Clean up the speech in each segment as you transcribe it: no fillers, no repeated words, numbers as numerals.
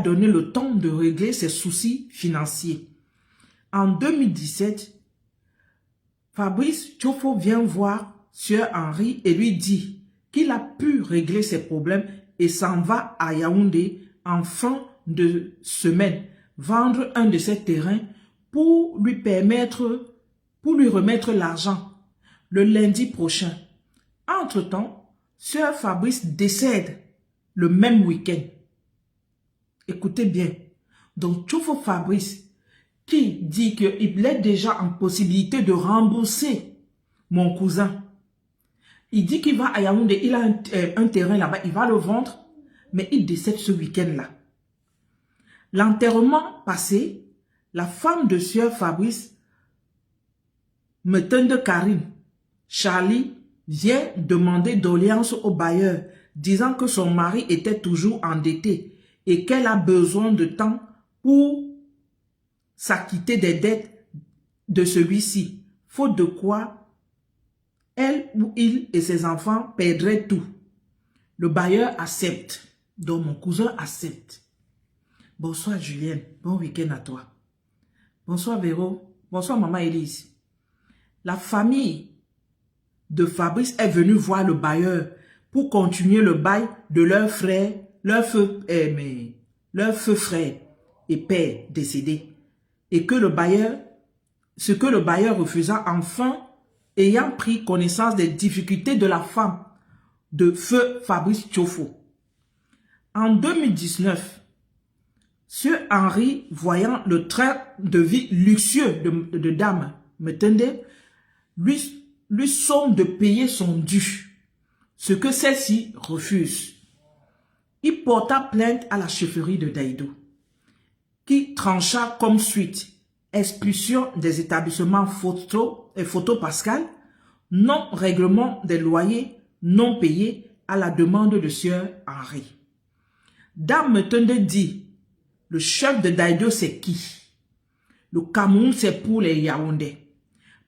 donné le temps de régler ses soucis financiers. En 2017, Fabrice Tchofo vient voir Sieur Henri et lui dit qu'il a pu régler ses problèmes et s'en va à Yaoundé en fin de semaine vendre un de ses terrains pour lui remettre l'argent le lundi prochain. Entre-temps, Sieur Fabrice décède le même week-end. Écoutez bien. Donc, Tchofo Fabrice, qui dit qu'il est déjà en possibilité de rembourser mon cousin. Il dit qu'il va à Yaoundé, il a un terrain là-bas, il va le vendre, mais il décède ce week-end-là. L'enterrement passé, la femme de Sieur Fabrice, Metende Karine, Charlie, vient demander doléance au bailleur, disant que son mari était toujours endetté et qu'elle a besoin de temps pour s'acquitter des dettes de celui-ci, faute de quoi elle ou il et ses enfants perdraient tout. Le bailleur accepte, donc mon cousin accepte. Bonsoir Julienne, bon week-end à toi. Bonsoir Véro, bonsoir maman Élise. La famille de Fabrice est venue voir le bailleur pour continuer le bail de leur frère, leur feu frère et père décédé. Et que le bailleur, ce que le bailleur refusa enfin, ayant pris connaissance des difficultés de la femme de feu Fabrice Tchofo. En 2019, Sieur Henri, voyant le train de vie luxueux de dame Metende, lui somme de payer son dû, ce que celle-ci refuse. Il porta plainte à la chefferie de Daïdou, qui trancha comme suite expulsion des établissements photo Pascal, non-règlement des loyers non payés à la demande de Sieur Henri. Dame Metende dit, le chef de Daïdou c'est qui? Le Cameroun c'est pour les Yaoundés.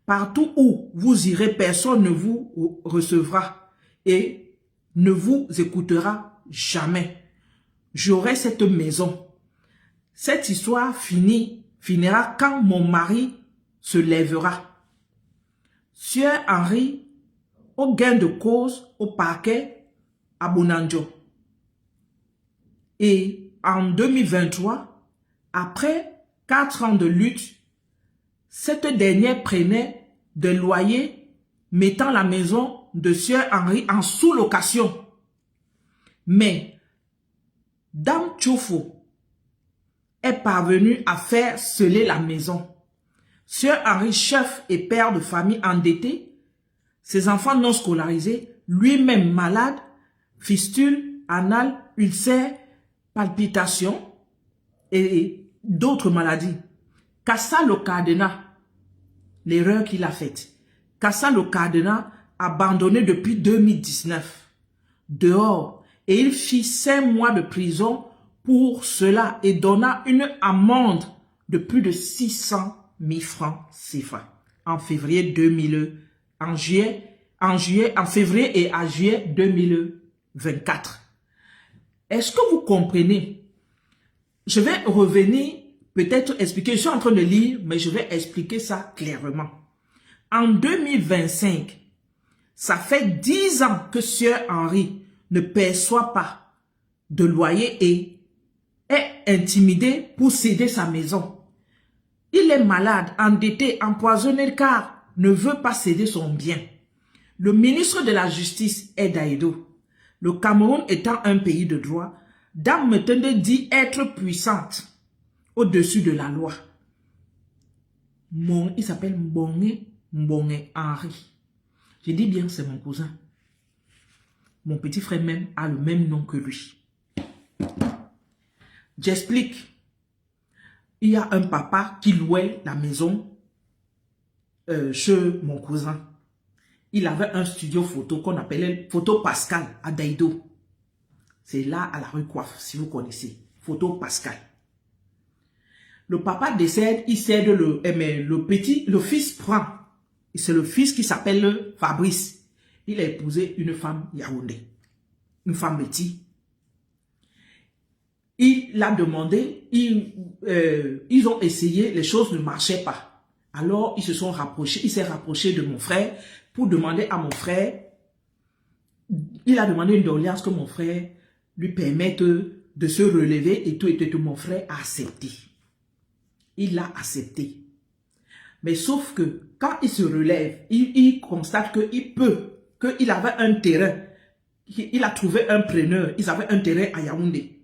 Partout où vous irez, personne ne vous recevra et ne vous écoutera jamais. J'aurai cette maison. Cette histoire finira quand mon mari se lèvera. Sieur Henri, au gain de cause, au parquet, à Bonanjo. Et en 2023, après 4 ans de lutte, cette dernière prenait des loyers mettant la maison de Sieur Henri en sous-location. Mais Dame Tchofo est parvenue à faire sceller la maison. Sieur Henri, chef et père de famille endetté, ses enfants non scolarisés, lui-même malade, fistule, anal, ulcère, palpitations et d'autres maladies. Cassa le Cardinal, l'erreur qu'il a faite. Cassa le Cardinal, abandonné depuis 2019, dehors, et il fit 5 mois de prison pour cela et donna une amende de plus de 600 000 francs CFA en février 2000, en février et en juillet 2024. Est-ce que vous comprenez? Je vais revenir, peut-être expliquer, je suis en train de lire, mais je vais expliquer ça clairement. En 2025, ça fait 10 ans que Sieur Henri ne perçoit pas de loyer et est intimidé pour céder sa maison. Il est malade, endetté, empoisonné car ne veut pas céder son bien. Le ministre de la Justice est Daïdou. Le Cameroun étant un pays de droit, Dame Metende dit être puissante au-dessus de la loi. Il s'appelle Mbonge Henri. Je dis bien, c'est mon cousin. Mon petit frère même a le même nom que lui. J'explique. Il y a un papa qui louait la maison chez mon cousin. Il avait un studio photo qu'on appelait Photo Pascal à Daïdou. C'est là à la rue Coiffe, si vous connaissez. Photo Pascal. Le papa décède, il cède le fils prend. C'est le fils qui s'appelle Fabrice. Il a épousé une femme yaoundé. Une femme Betty. il a demandé, ils ont essayé, les choses ne marchaient pas. Alors, ils se sont rapprochés, il s'est rapproché de mon frère pour demander à mon frère, il a demandé une doléance que mon frère lui permette de se relever et tout, mon frère a accepté. Il l'a accepté. Mais sauf que quand il se relève, il constate qu'il avait un terrain, il a trouvé un preneur, ils avaient un terrain à Yaoundé.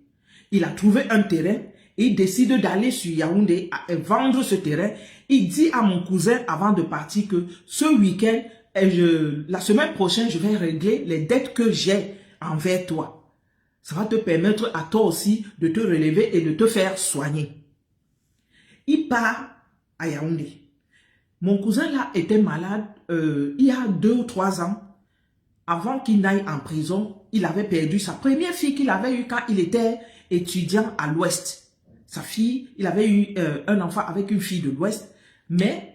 Il a trouvé un terrain et il décide d'aller sur Yaoundé à vendre ce terrain. Il dit à mon cousin avant de partir que ce week-end, la semaine prochaine, je vais régler les dettes que j'ai envers toi. Ça va te permettre à toi aussi de te relever et de te faire soigner. Il part à Yaoundé. Mon cousin là était malade il y a 2 ou 3 ans. Avant qu'il n'aille en prison, il avait perdu sa première fille qu'il avait eue quand il était étudiant à l'Ouest. Sa fille, il avait eu un enfant avec une fille de l'Ouest, mais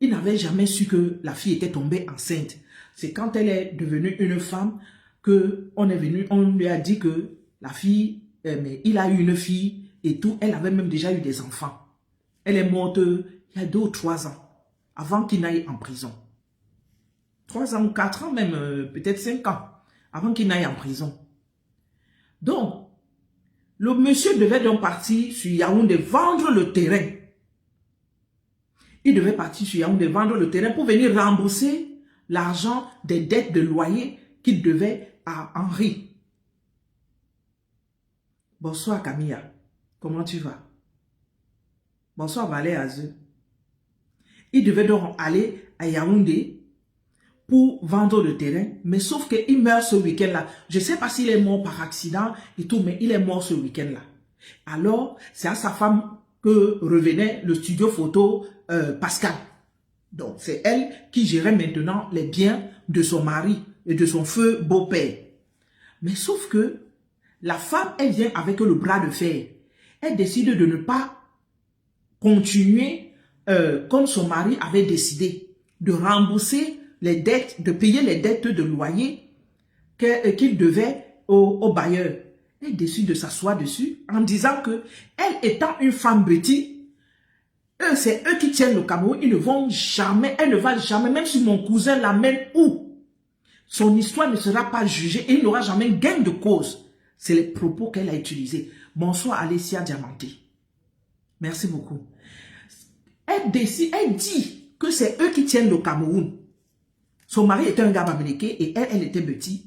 il n'avait jamais su que la fille était tombée enceinte. C'est quand elle est devenue une femme qu'on est venu, on lui a dit que la fille, mais il a eu une fille et tout, elle avait même déjà eu des enfants. Elle est morte il y a 2 ou 3 ans, avant qu'il n'aille en prison. 3 ans ou 4 ans même, peut-être 5 ans, avant qu'il n'aille en prison. Donc, le monsieur devait donc partir sur Yaoundé vendre le terrain. Il devait partir sur Yaoundé vendre le terrain pour venir rembourser l'argent des dettes de loyer qu'il devait à Henri. Bonsoir Camilla, comment tu vas? Bonsoir Valère Azeu. Il devait donc aller à Yaoundé pour vendre le terrain, mais sauf qu'il meurt ce week-end-là. Je ne sais pas s'il est mort par accident et tout, mais il est mort ce week-end-là. Alors, c'est à sa femme que revenait le studio photo Pascal. Donc, c'est elle qui gérait maintenant les biens de son mari et de son feu beau-père. Mais sauf que la femme, elle vient avec le bras de fer. Elle décide de ne pas continuer comme son mari avait décidé, de rembourser les dettes, de payer les dettes de loyer qu'il devait au bailleur. Elle décide de s'asseoir dessus en disant que elle étant une femme bêtise, c'est eux qui tiennent le Cameroun, ils ne vont jamais, elle ne va jamais, même si mon cousin l'amène où, son histoire ne sera pas jugée et il n'aura jamais gain de cause. C'est les propos qu'elle a utilisés. Bonsoir Alessia Diamanté. Merci beaucoup. Elle dit que c'est eux qui tiennent le Cameroun. Son mari était un gars bamileke et elle était bêtise.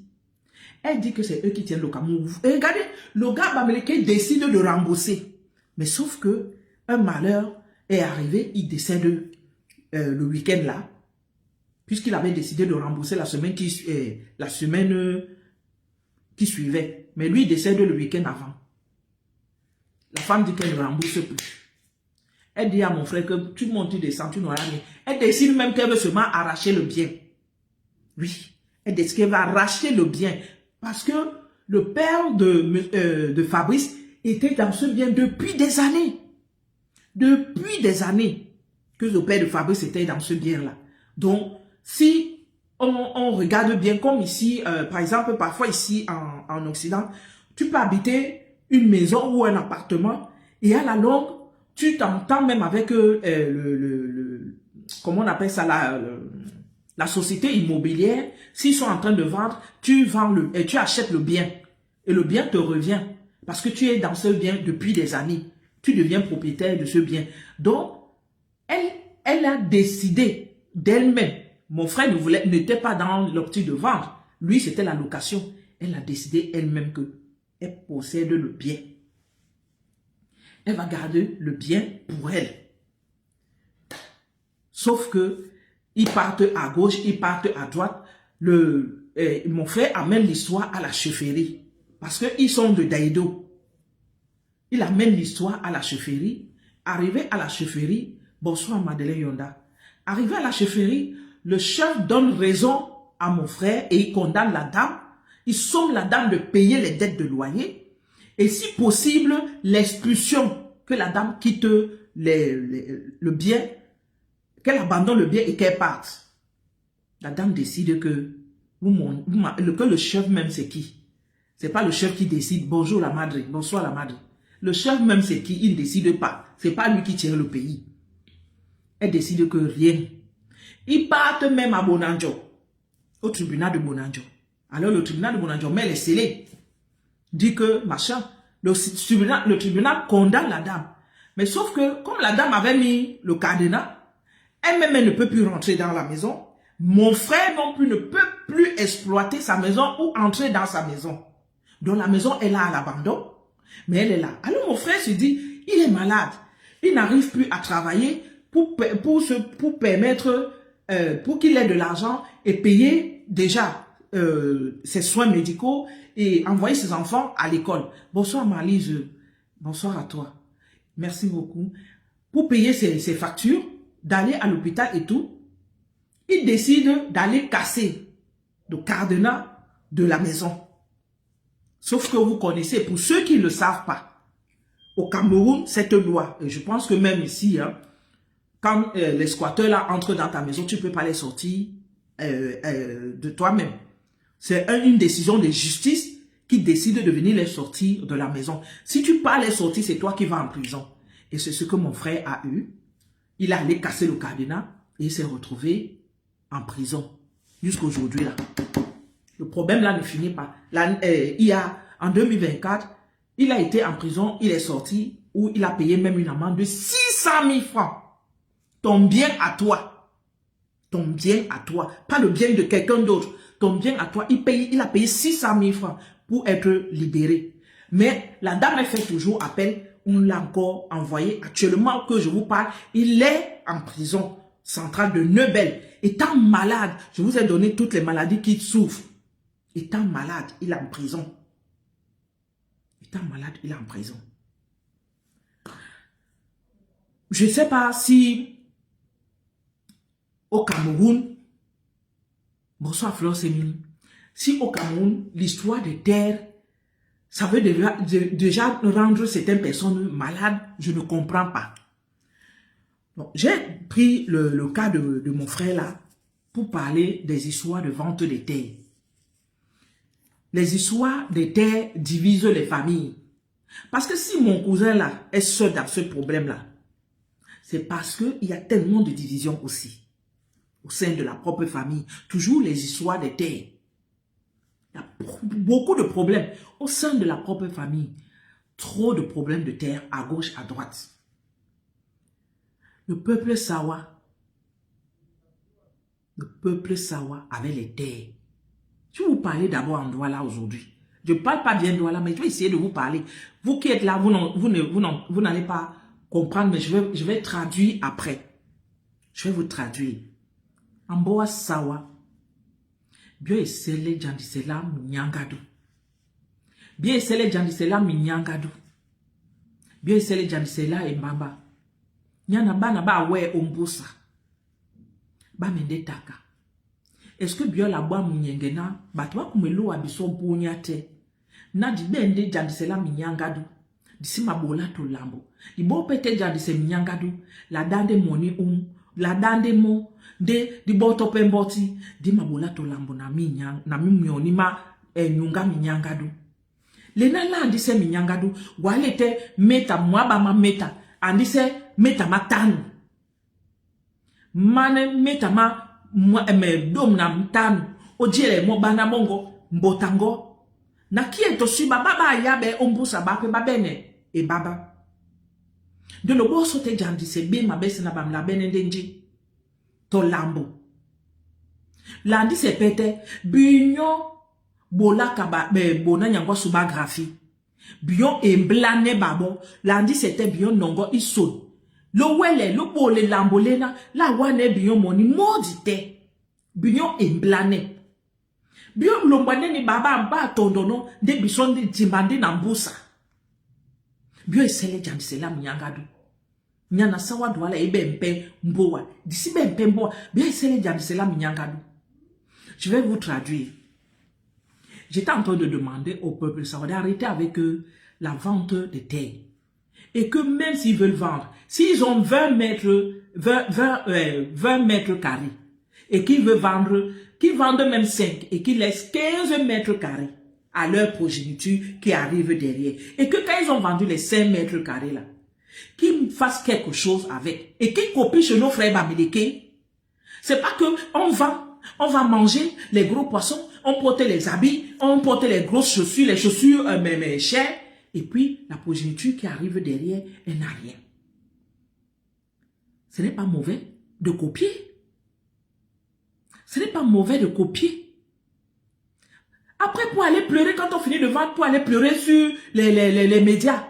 Elle dit que c'est eux qui tiennent le Cameroun. Et regardez, le gars bamileke décide de rembourser. Mais sauf que un malheur est arrivé, il décède le week-end là, puisqu'il avait décidé de rembourser la semaine qui suivait. Mais lui, il décède le week-end avant. La femme dit qu'elle ne rembourse plus. Elle dit à mon frère que tout le monde tu descends, tu n'auras rien. Elle décide même qu'elle veut seulement arracher le bien. Oui, elle décide qu'elle va arracher le bien. Parce que le père de Fabrice était dans ce bien depuis des années. Depuis des années que le père de Fabrice était dans ce bien-là. Donc, si on regarde bien, comme ici, par exemple, parfois ici en Occident, tu peux habiter une maison ou un appartement et à la longue, tu t'entends même avec comment on appelle ça, la société immobilière. S'ils sont en train de vendre, tu vends et tu achètes le bien. Et le bien te revient. Parce que tu es dans ce bien depuis des années. Tu deviens propriétaire de ce bien. Donc, elle a décidé d'elle-même. Mon frère n'était pas dans l'optique de vendre. Lui, c'était la location. Elle a décidé elle-même qu'elle possède le bien. Elle va garder le bien pour elle. Sauf que ils partent à gauche, ils partent à droite. Mon frère amène l'histoire à la chefferie. Parce qu'ils sont de Daïdo. Il amène l'histoire à la chefferie. Arrivé à la chefferie, bonsoir Madeleine Yonda. Arrivé à la chefferie, le chef donne raison à mon frère et il condamne la dame. Il somme la dame de payer les dettes de loyer. Et si possible, l'expulsion, que la dame quitte le bien, qu'elle abandonne le bien et qu'elle parte. La dame décide que le chef même c'est qui? C'est pas le chef qui décide. Bonjour la madre, bonsoir la madre. Le chef même, c'est qui? Il ne décide pas. C'est pas lui qui tient le pays. Elle décide que rien. Ils partent même à Bonanjo, au tribunal de Bonanjo. Alors le tribunal de Bonanjo met les scellés. Dit que, machin, le tribunal condamne la dame. Mais sauf que, comme la dame avait mis le cadenas, elle-même elle ne peut plus rentrer dans la maison. Mon frère non plus ne peut plus exploiter sa maison ou entrer dans sa maison. Donc la maison est là à l'abandon, mais elle est là. Alors mon frère se dit, il est malade. Il n'arrive plus à travailler pour permettre, pour qu'il ait de l'argent et payer déjà ses soins médicaux et envoyer ses enfants à l'école. Bonsoir Marlise, bonsoir à toi. Merci beaucoup. Pour payer ses factures, d'aller à l'hôpital et tout, il décide d'aller casser le cadenas de la maison. Sauf que vous connaissez, pour ceux qui ne le savent pas, au Cameroun, cette loi, et je pense que même ici, hein, quand les squatteurs là entrent dans ta maison, tu ne peux pas les sortir de toi-même. C'est une décision de justice qui décide de venir les sortir de la maison. Si tu pars les sortir, c'est toi qui vas en prison. Et c'est ce que mon frère a eu. Il a allé casser le cadenas et il s'est retrouvé en prison. Jusqu'aujourd'hui là. Le problème là ne finit pas. Là, en 2024, il a été en prison, il est sorti, où il a payé même une amende de 600 000 francs. Ton bien à toi. Ton bien à toi. Pas le bien de quelqu'un d'autre. Ton bien à toi. Il a payé 600 000 francs pour être libéré. Mais la dame, elle fait toujours appel. On l'a encore envoyé. Actuellement que je vous parle, il est en prison centrale de Neubel. Étant malade, je vous ai donné toutes les maladies qu'il souffre. Étant malade, il est en prison. Étant malade, il est en prison. Je ne sais pas si au Cameroun, bonsoir Fleur Sémini, si au Cameroun, l'histoire des terres, ça veut déjà rendre certaines personnes malades, je ne comprends pas. Bon, j'ai pris le cas de mon frère là, pour parler des histoires de vente des terres. Les histoires des terres divisent les familles. Parce que si mon cousin là est seul dans ce problème-là, c'est parce qu'il y a tellement de divisions aussi. Au sein de la propre famille. Toujours les histoires des terres. Il y a beaucoup de problèmes au sein de la propre famille. Trop de problèmes de terre à gauche, à droite. Le peuple Sawa avait les terres. Je vais vous parler d'abord en Douala aujourd'hui. Je ne parle pas bien Douala, mais je vais essayer de vous parler. Vous qui êtes là, vous n'allez pas comprendre, mais je vais traduire après. Je vais vous traduire. En Boa Sawa, bien essayé Jandisela Minyangadu. Bien essayé Jandisela Minyangadu. Bien essayé Jandisela Mbamba. Nyana bana ba we ombusa. Ba mendetaka. Est-ce que bien la bois mnyengena batwa kumelo abiso bunyate na dibende Jandisela Minyangadu. Disi mabola to lambo. Ibo pete Jandise Minyangadu. La dande moni la dande mo de di boto pemboti di mabola to lambo na mimioni ma nyunga Minyangadu. Lena la andise Minyangadu walete meta mwaba ma meta andise meta matanu. Mane meta ma dom na mtanu ojele mo bana mongo mbotango na kie to shiba baba yabe ombusa bakwe babene e baba de lo bo sote Jandise be mabese na bamla bene ndenji to lambo landi se pete binyo bola kaba bona nyangwa suba graphie bion emblane babo landi c'était bion nongo iso lo wele lo bole lambo lena la wane bion moni modite bion emblane bion lombane ni baba mba tondono de bisondi timbande na mbusa bion esele Jandisela Minyangadu nyana sawa Douala ebe mpe mboa disi be mpe mboa bion esele Jandisela Minyangadu. Je vais vous traduire. J'étais en train de demander au peuple sawa d'arrêter avec la vente des terres. Et que même s'ils veulent vendre, s'ils ont 20 mètres carrés, et qu'ils veulent vendre, qu'ils vendent même 5, et qu'ils laissent 15 mètres carrés à leur progéniture qui arrive derrière. Et que quand ils ont vendu les 5 mètres carrés là, qu'ils fassent quelque chose avec. Et qu'ils copient chez nos frères bamileke. C'est pas que on va manger les gros poissons, on porte les habits, on porte les grosses chaussures, les chaussures mais chères. Et puis la progéniture qui arrive derrière, elle n'a rien. Ce n'est pas mauvais de copier. Ce n'est pas mauvais de copier. Après, pour aller pleurer, quand on finit de vendre, pour aller pleurer sur les médias.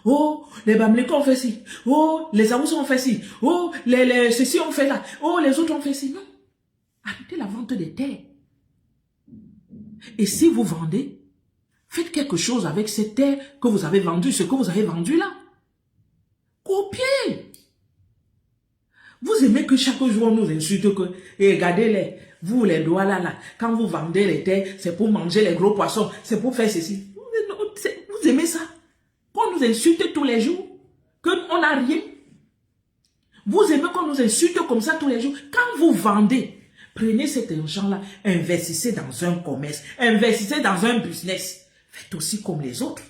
Oh, les Bamileke ont fait ci. Oh, les Awoussa ont fait ci. Oh, ceci ont fait là. Oh, les autres ont fait ci. Non. Arrêtez la vente des terres. Et si vous vendez, faites quelque chose avec ces terres que vous avez vendues, ce que vous avez vendu là. Copiez. Vous aimez que chaque jour on nous insulte que, et regardez-les, vous les doigts là, quand vous vendez les terres, c'est pour manger les gros poissons, c'est pour faire ceci. Vous aimez ça? Qu'on nous insulte tous les jours, qu'on n'a rien. Vous aimez qu'on nous insulte comme ça tous les jours. Quand vous vendez, prenez cet argent-là, investissez dans un commerce, investissez dans un business. Faites aussi comme les autres.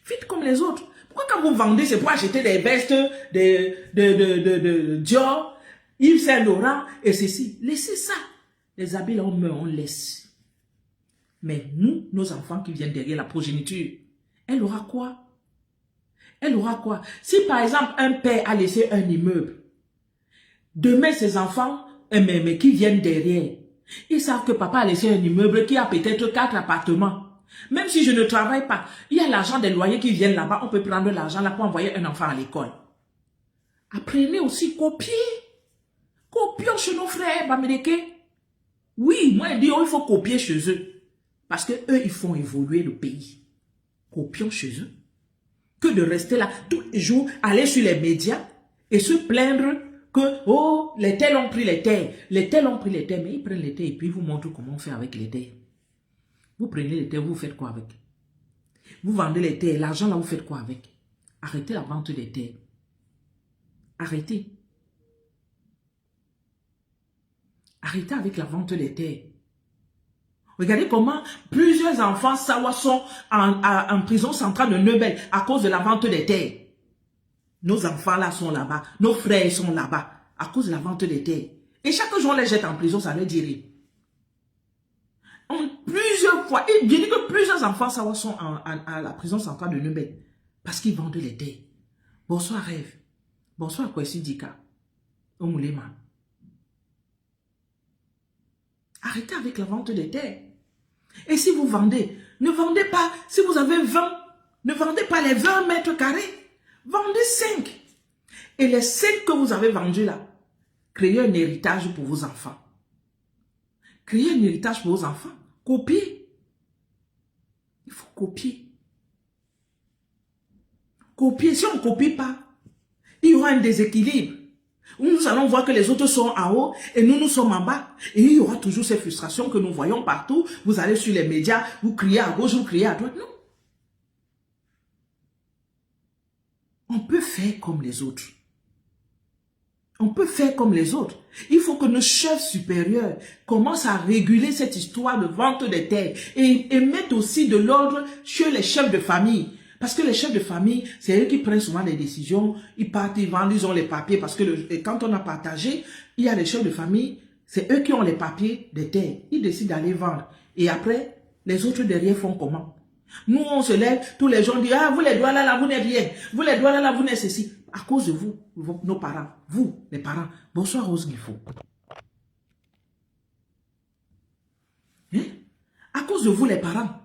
Faites comme les autres. Pourquoi quand vous vendez, c'est pour acheter des vestes de Dior, Yves Saint Laurent et ceci? Laissez ça. Les habits là, on meurt, on laisse. Mais nous, nos enfants qui viennent derrière la progéniture, elle aura quoi? Elle aura quoi? Si par exemple un père a laissé un immeuble, demain ses enfants, mais qui viennent derrière, ils savent que papa a laissé un immeuble qui a peut-être 4 appartements. Même si je ne travaille pas, il y a l'argent des loyers qui viennent là-bas, on peut prendre l'argent là pour envoyer un enfant à l'école. Apprenez aussi, copier. Copions chez nos frères bamileke. Oui, moi je dis, il faut copier chez eux. Parce que eux, ils font évoluer le pays. Copions chez eux. Que de rester là tous les jours, aller sur les médias et se plaindre que, oh, les tels ont pris les terres. Les tels ont pris les terres, mais ils prennent les terres et puis ils vous montrent comment on fait avec les terres. Vous prenez les terres, vous faites quoi avec? Vous vendez les terres, l'argent là, vous faites quoi avec? Arrêtez la vente des terres. Arrêtez. Arrêtez avec la vente des terres. Regardez comment plusieurs enfants Sawa sont en prison centrale de Neubel à cause de la vente des terres. Nos enfants là sont là-bas, nos frères sont là-bas à cause de la vente des terres. Et chaque jour on les jette en prison, ça leur dit rien. Plusieurs fois, et je dis que plusieurs enfants Sawa sont à la prison centrale de Neubel parce qu'ils vendent les terres. Bonsoir Rêve. Bonsoir Kwesi Dika. Omoulema. Arrêtez avec la vente des terres. Et si vous vendez, ne vendez pas, si vous avez 20, ne vendez pas les 20 mètres carrés. Vendez 5. Et les 5 que vous avez vendus là, créez un héritage pour vos enfants. Créez un héritage pour vos enfants. Copiez. Il faut copier. Copier. Si on ne copie pas, il y aura un déséquilibre. Nous allons voir que les autres sont en haut et nous sommes en bas. Et il y aura toujours ces frustrations que nous voyons partout. Vous allez sur les médias, vous criez à gauche, vous criez à droite. Non. On peut faire comme les autres. On peut faire comme les autres. Il faut que nos chefs supérieurs commencent à réguler cette histoire de vente des terres et mettre aussi de l'ordre chez les chefs de famille. Parce que les chefs de famille, c'est eux qui prennent souvent les décisions. Ils partent, ils vendent, ils ont les papiers. Parce que quand on a partagé, il y a les chefs de famille, c'est eux qui ont les papiers des terres. Ils décident d'aller vendre. Et après, les autres derrière font comment? Nous, on se lève, tous les gens disent, ah, vous les doigts là, vous n'êtes rien. Vous les doigts là, vous n'êtes ceci. À cause de vous, nos parents, vous, les parents. Bonsoir, Rose Guilfo. Hein? À cause de vous, les parents.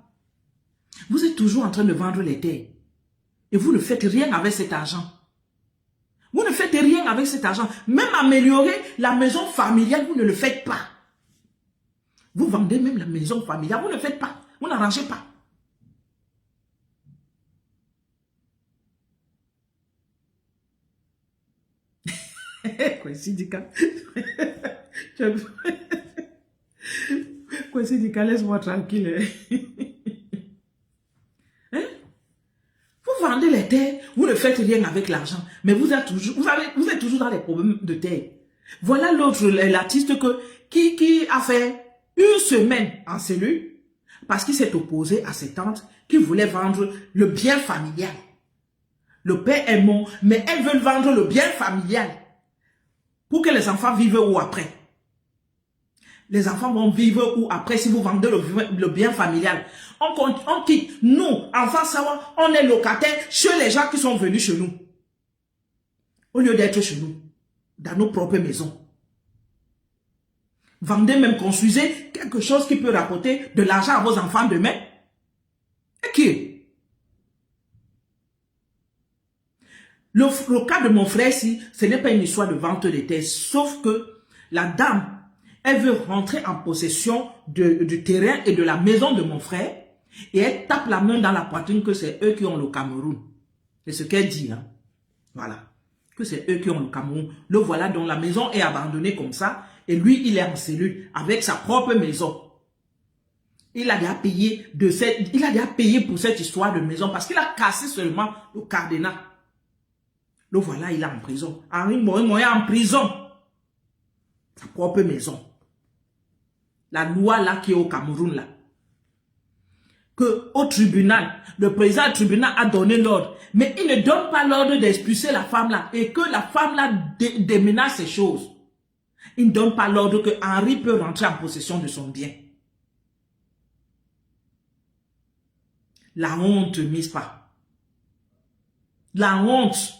Vous êtes toujours en train de vendre les terres. Et vous ne faites rien avec cet argent. Vous ne faites rien avec cet argent. Même améliorer la maison familiale, vous ne le faites pas. Vous vendez même la maison familiale, vous ne le faites pas. Vous n'arrangez pas. Kwesi Dika. Kwesi Dika, laisse-moi tranquille. Hein? Vous vendez les terres, vous ne faites rien avec l'argent, mais vous êtes toujours dans les problèmes de terre. Voilà l'autre, l'artiste qui a fait une semaine en cellule parce qu'il s'est opposé à ses tantes qui voulaient vendre le bien familial. Le père est mort, mais elles veulent vendre le bien familial pour que les enfants vivent où après? Les enfants vont vivre où après si vous vendez le bien familial? On quitte. Nous, enfants Sawa, on est locataires chez les gens qui sont venus chez nous. Au lieu d'être chez nous, dans nos propres maisons. Vendez même, construisez quelque chose qui peut rapporter de l'argent à vos enfants demain. Et qui? Le cas de mon frère ici, ce n'est pas une histoire de vente de terre, sauf que la dame, elle veut rentrer en possession du terrain et de la maison de mon frère et elle tape la main dans la poitrine que c'est eux qui ont le Cameroun. C'est ce qu'elle dit, hein. Voilà. Que c'est eux qui ont le Cameroun. Le voilà, dont la maison est abandonnée comme ça et lui, il est en cellule avec sa propre maison. Il a déjà payé pour cette histoire de maison parce qu'il a cassé seulement le cardinal. Le voilà, il est en prison. Henri Moïse est en prison. Sa propre maison. La loi là qui est au Cameroun là. Que au tribunal, le président du tribunal a donné l'ordre. Mais il ne donne pas l'ordre d'expulser la femme là. Et que la femme là déménage ses choses. Il ne donne pas l'ordre que Henri peut rentrer en possession de son bien. La honte, mise pas. La honte.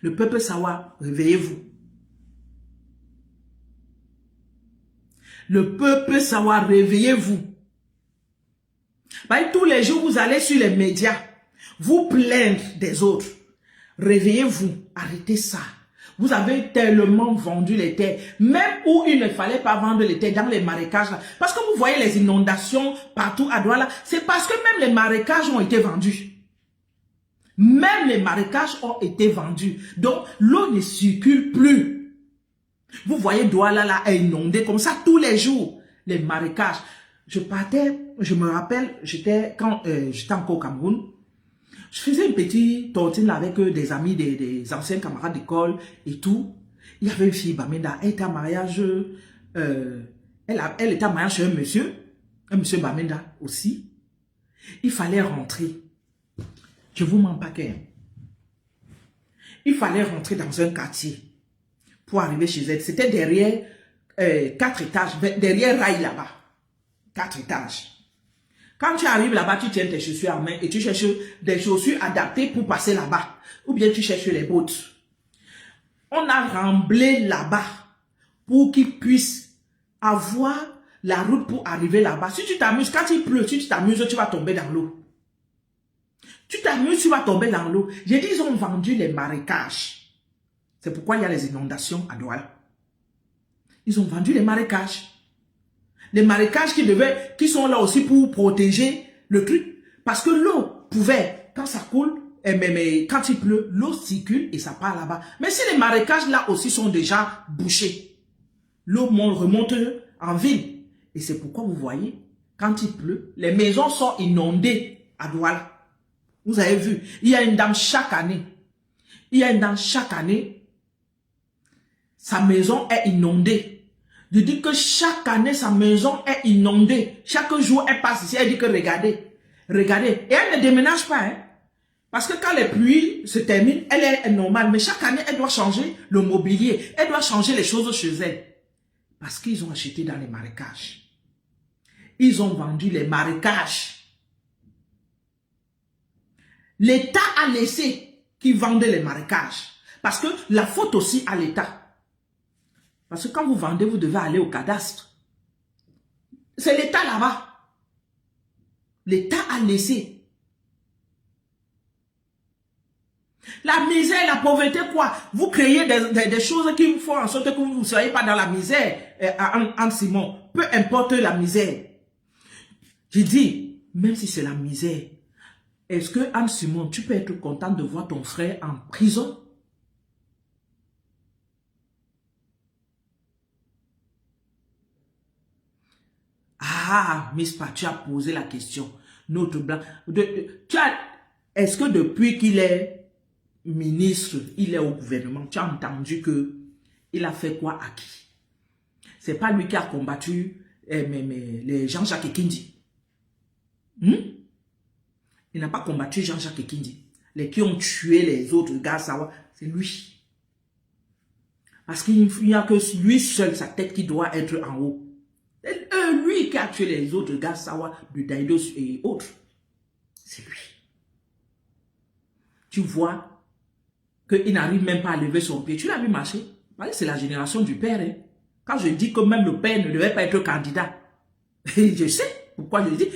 Le peuple Sawa, réveillez-vous. Le peuple Sawa, réveillez-vous. Tous les jours, vous allez sur les médias, vous plaindre des autres. Réveillez-vous, arrêtez ça. Vous avez tellement vendu les terres, même où il ne fallait pas vendre les terres, dans les marécages. Là. Parce que vous voyez les inondations partout à Douala, c'est parce que même les marécages ont été vendus. Même les marécages ont été vendus. Donc, l'eau ne circule plus. Vous voyez Douala là est inondé comme ça tous les jours. Les marécages. Je me rappelle, quand j'étais encore au Cameroun, je faisais une petite tontine avec des amis, des anciens camarades d'école et tout. Il y avait une fille, Bamenda, elle était en mariage, elle était en mariage chez un monsieur Bamenda aussi. Il fallait rentrer. Je vous mens pas qu'elle. Il fallait rentrer dans un quartier pour arriver chez elle. C'était derrière 4 étages, derrière Rail là-bas. 4 étages. Quand tu arrives là-bas, tu tiens tes chaussures en main et tu cherches des chaussures adaptées pour passer là-bas. Ou bien tu cherches les bottes. On a remblé là-bas pour qu'ils puissent avoir la route pour arriver là-bas. Si tu t'amuses, quand il pleut, si tu t'amuses, tu vas tomber dans l'eau. Tu t'amuses, tu vas tomber dans l'eau. J'ai dit, ils ont vendu les marécages. C'est pourquoi il y a les inondations à Douala. Ils ont vendu les marécages. Les marécages qui sont là aussi pour protéger le truc. Parce que l'eau pouvait, quand ça coule, mais quand il pleut, l'eau circule et ça part là-bas. Mais si les marécages là aussi sont déjà bouchés, l'eau remonte en ville. Et c'est pourquoi vous voyez, quand il pleut, les maisons sont inondées à Douala. Vous avez vu, il y a une dame chaque année. Sa maison est inondée. Je dis que chaque année, sa maison est inondée. Chaque jour, elle passe ici, elle dit que regardez. Et elle ne déménage pas. Hein? Parce que quand les pluies se terminent, elle est normale. Mais chaque année, elle doit changer le mobilier. Elle doit changer les choses chez elle. Parce qu'ils ont acheté dans les marécages. Ils ont vendu les marécages. L'État a laissé qu'ils vendaient les marécages. Parce que la faute aussi à l'État. Parce que quand vous vendez, vous devez aller au cadastre. C'est l'État là-bas. L'État a laissé. La misère, la pauvreté, quoi? Vous créez des choses qui font en sorte que vous ne soyez pas dans la misère, en Simon. Peu importe la misère. Je dis, même si c'est la misère, est-ce que, Anne Simon, tu peux être content de voir ton frère en prison? Ah, Miss Pat, tu as posé la question. Notre blanc. Est-ce que depuis qu'il est ministre, il est au gouvernement, tu as entendu que il a fait quoi à qui? C'est pas lui qui a combattu les Jean-Jacques Ekindi. Il n'a pas combattu Jean-Jacques Ekindi. Les qui ont tué les autres gars, c'est lui. Parce qu'il n'y a que lui seul, sa tête qui doit être en haut. Lui qui a tué les autres gars, Sawa, de Daïdos et autres. C'est lui. Tu vois qu'il n'arrive même pas à lever son pied. Tu l'as vu marcher? C'est la génération du père. Hein. Quand je dis que même le père ne devait pas être candidat, je sais pourquoi je dis.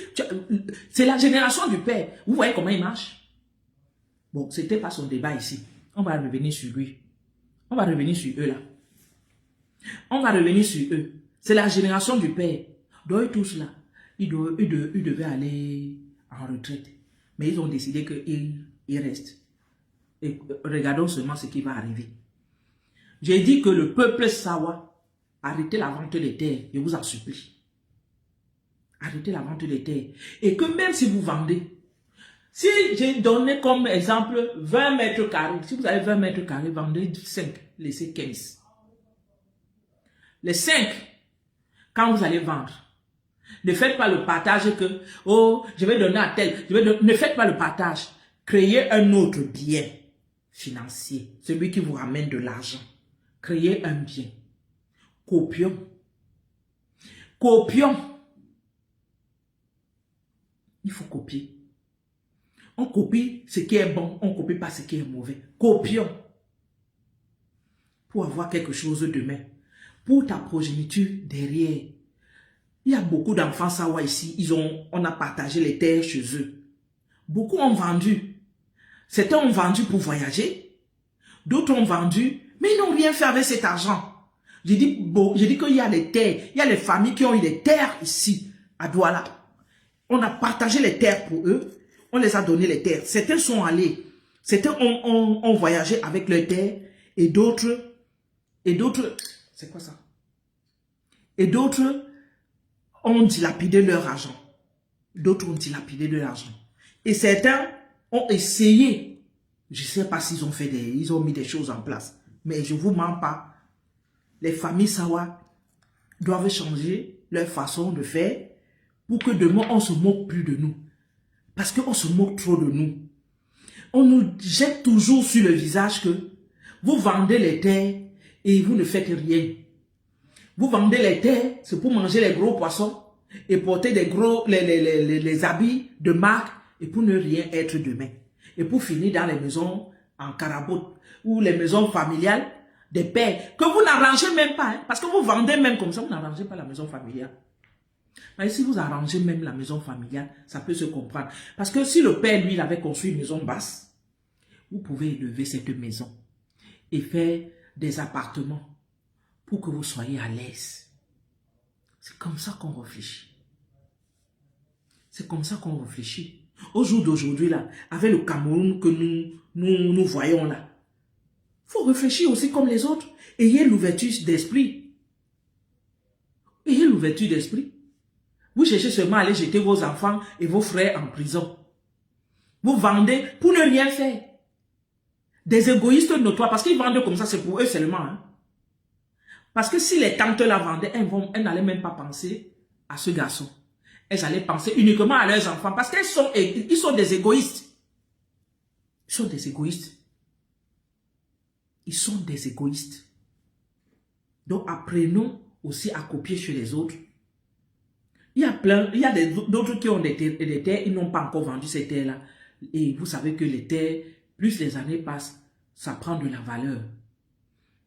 C'est la génération du père. Vous voyez comment il marche? Bon, ce n'était pas son débat ici. On va revenir sur lui. On va revenir sur eux là. On va revenir sur eux. C'est la génération du père. Donc eux tous là, ils devaient aller en retraite. Mais ils ont décidé qu'ils restent. Et regardons seulement ce qui va arriver. J'ai dit que le peuple Sawa, arrêtez la vente des terres, je vous en supplie. Arrêtez la vente des terres. Et que même si vous vendez, si j'ai donné comme exemple 20 mètres carrés, si vous avez 20 mètres carrés, vendez 5, laissez 15. Les 5, quand vous allez vendre, ne faites pas le partage que, oh, je vais donner à tel. Ne faites pas le partage. Créez un autre bien financier, celui qui vous ramène de l'argent. Créez un bien. Copions. Copions. Il faut copier. On copie ce qui est bon, on ne copie pas ce qui est mauvais. Copions. Pour avoir quelque chose demain. Pour ta progéniture derrière. Il y a beaucoup d'enfants Sawa ici, on a partagé les terres chez eux. Beaucoup ont vendu. Certains ont vendu pour voyager. D'autres ont vendu, mais ils n'ont rien fait avec cet argent. J'ai dit qu'il y a les terres, il y a les familles qui ont eu les terres ici, à Douala. On a partagé les terres pour eux, on les a donné les terres. Certains sont allés, certains ont voyagé avec leurs terres, et d'autres, c'est quoi ça? Et d'autres ont dilapidé leur argent. D'autres ont dilapidé leur argent. Et certains ont essayé. Je ne sais pas s'ils ont fait ils ont mis des choses en place. Mais je ne vous mens pas. Les familles Sawa doivent changer leur façon de faire pour que demain on ne se moque plus de nous. Parce qu'on se moque trop de nous. On nous jette toujours sur le visage que vous vendez les terres et vous ne faites rien. Vous vendez les terres, c'est pour manger les gros poissons et porter les habits de marque et pour ne rien être demain. Et pour finir dans les maisons en carabote ou les maisons familiales des pères que vous n'arrangez même pas. Hein, parce que vous vendez même comme ça, vous n'arrangez pas la maison familiale. Mais si vous arrangez même la maison familiale, ça peut se comprendre. Parce que si le père, lui, il avait construit une maison basse, vous pouvez élever cette maison et faire des appartements pour que vous soyez à l'aise. C'est comme ça qu'on réfléchit. C'est comme ça qu'on réfléchit. Au jour d'aujourd'hui, là, avec le Cameroun que nous voyons là, il faut réfléchir aussi comme les autres. Ayez l'ouverture d'esprit. Ayez l'ouverture d'esprit. Vous cherchez seulement à aller jeter vos enfants et vos frères en prison. Vous vendez pour ne rien faire. Des égoïstes notoires, parce qu'ils vendent comme ça, c'est pour eux seulement. Hein. Parce que si les tantes la vendaient, elles n'allaient même pas penser à ce garçon. Elles allaient penser uniquement à leurs enfants. Parce qu'ils sont des égoïstes. Ils sont des égoïstes. Ils sont des égoïstes. Donc apprenons aussi à copier chez les autres. Il y a d'autres qui ont des terres, ils n'ont pas encore vendu ces terres-là. Et vous savez que les terres, plus les années passent, ça prend de la valeur.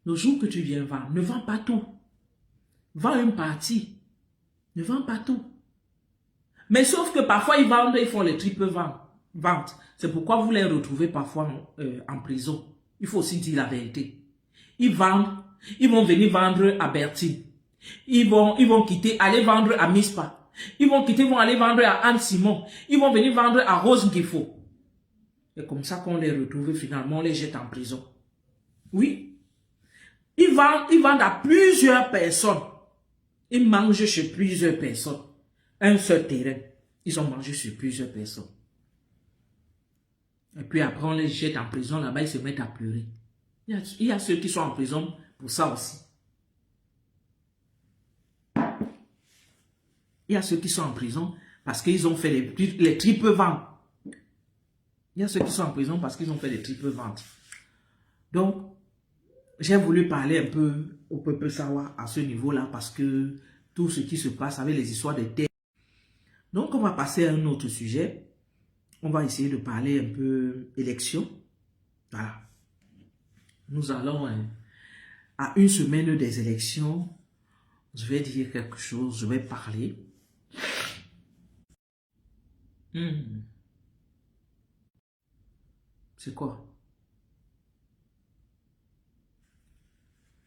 Le jour que tu viens vendre, ne vends pas tout. Vends une partie. Ne vends pas tout. Mais sauf que parfois ils vendent, ils font les triples ventes. C'est pourquoi vous les retrouvez parfois en prison. Il faut aussi dire la vérité. Ils vendent, ils vont venir vendre à Bertine. Ils vont quitter, aller vendre à Mispa. Ils vont quitter, vont aller vendre à Anne Simon. Ils vont venir vendre à Rose Guifo. C'est comme ça qu'on les retrouve finalement, on les jette en prison. Oui. Ils vendent à plusieurs personnes. Ils mangent chez plusieurs personnes. Un seul terrain. Ils ont mangé sur plusieurs personnes. Et puis après, on les jette en prison, là-bas, ils se mettent à pleurer. Il y a ceux qui sont en prison pour ça aussi. Il y a ceux qui sont en prison parce qu'ils ont fait les triples ventes. Il y a ceux qui sont en prison parce qu'ils ont fait les triples ventes. Donc, j'ai voulu parler un peu au peuple sawa à ce niveau-là parce que tout ce qui se passe avec les histoires des terres. Donc, on va passer à un autre sujet. On va essayer de parler un peu élection. Voilà. Nous allons à une semaine des élections. Je vais dire quelque chose, je vais parler. C'est quoi?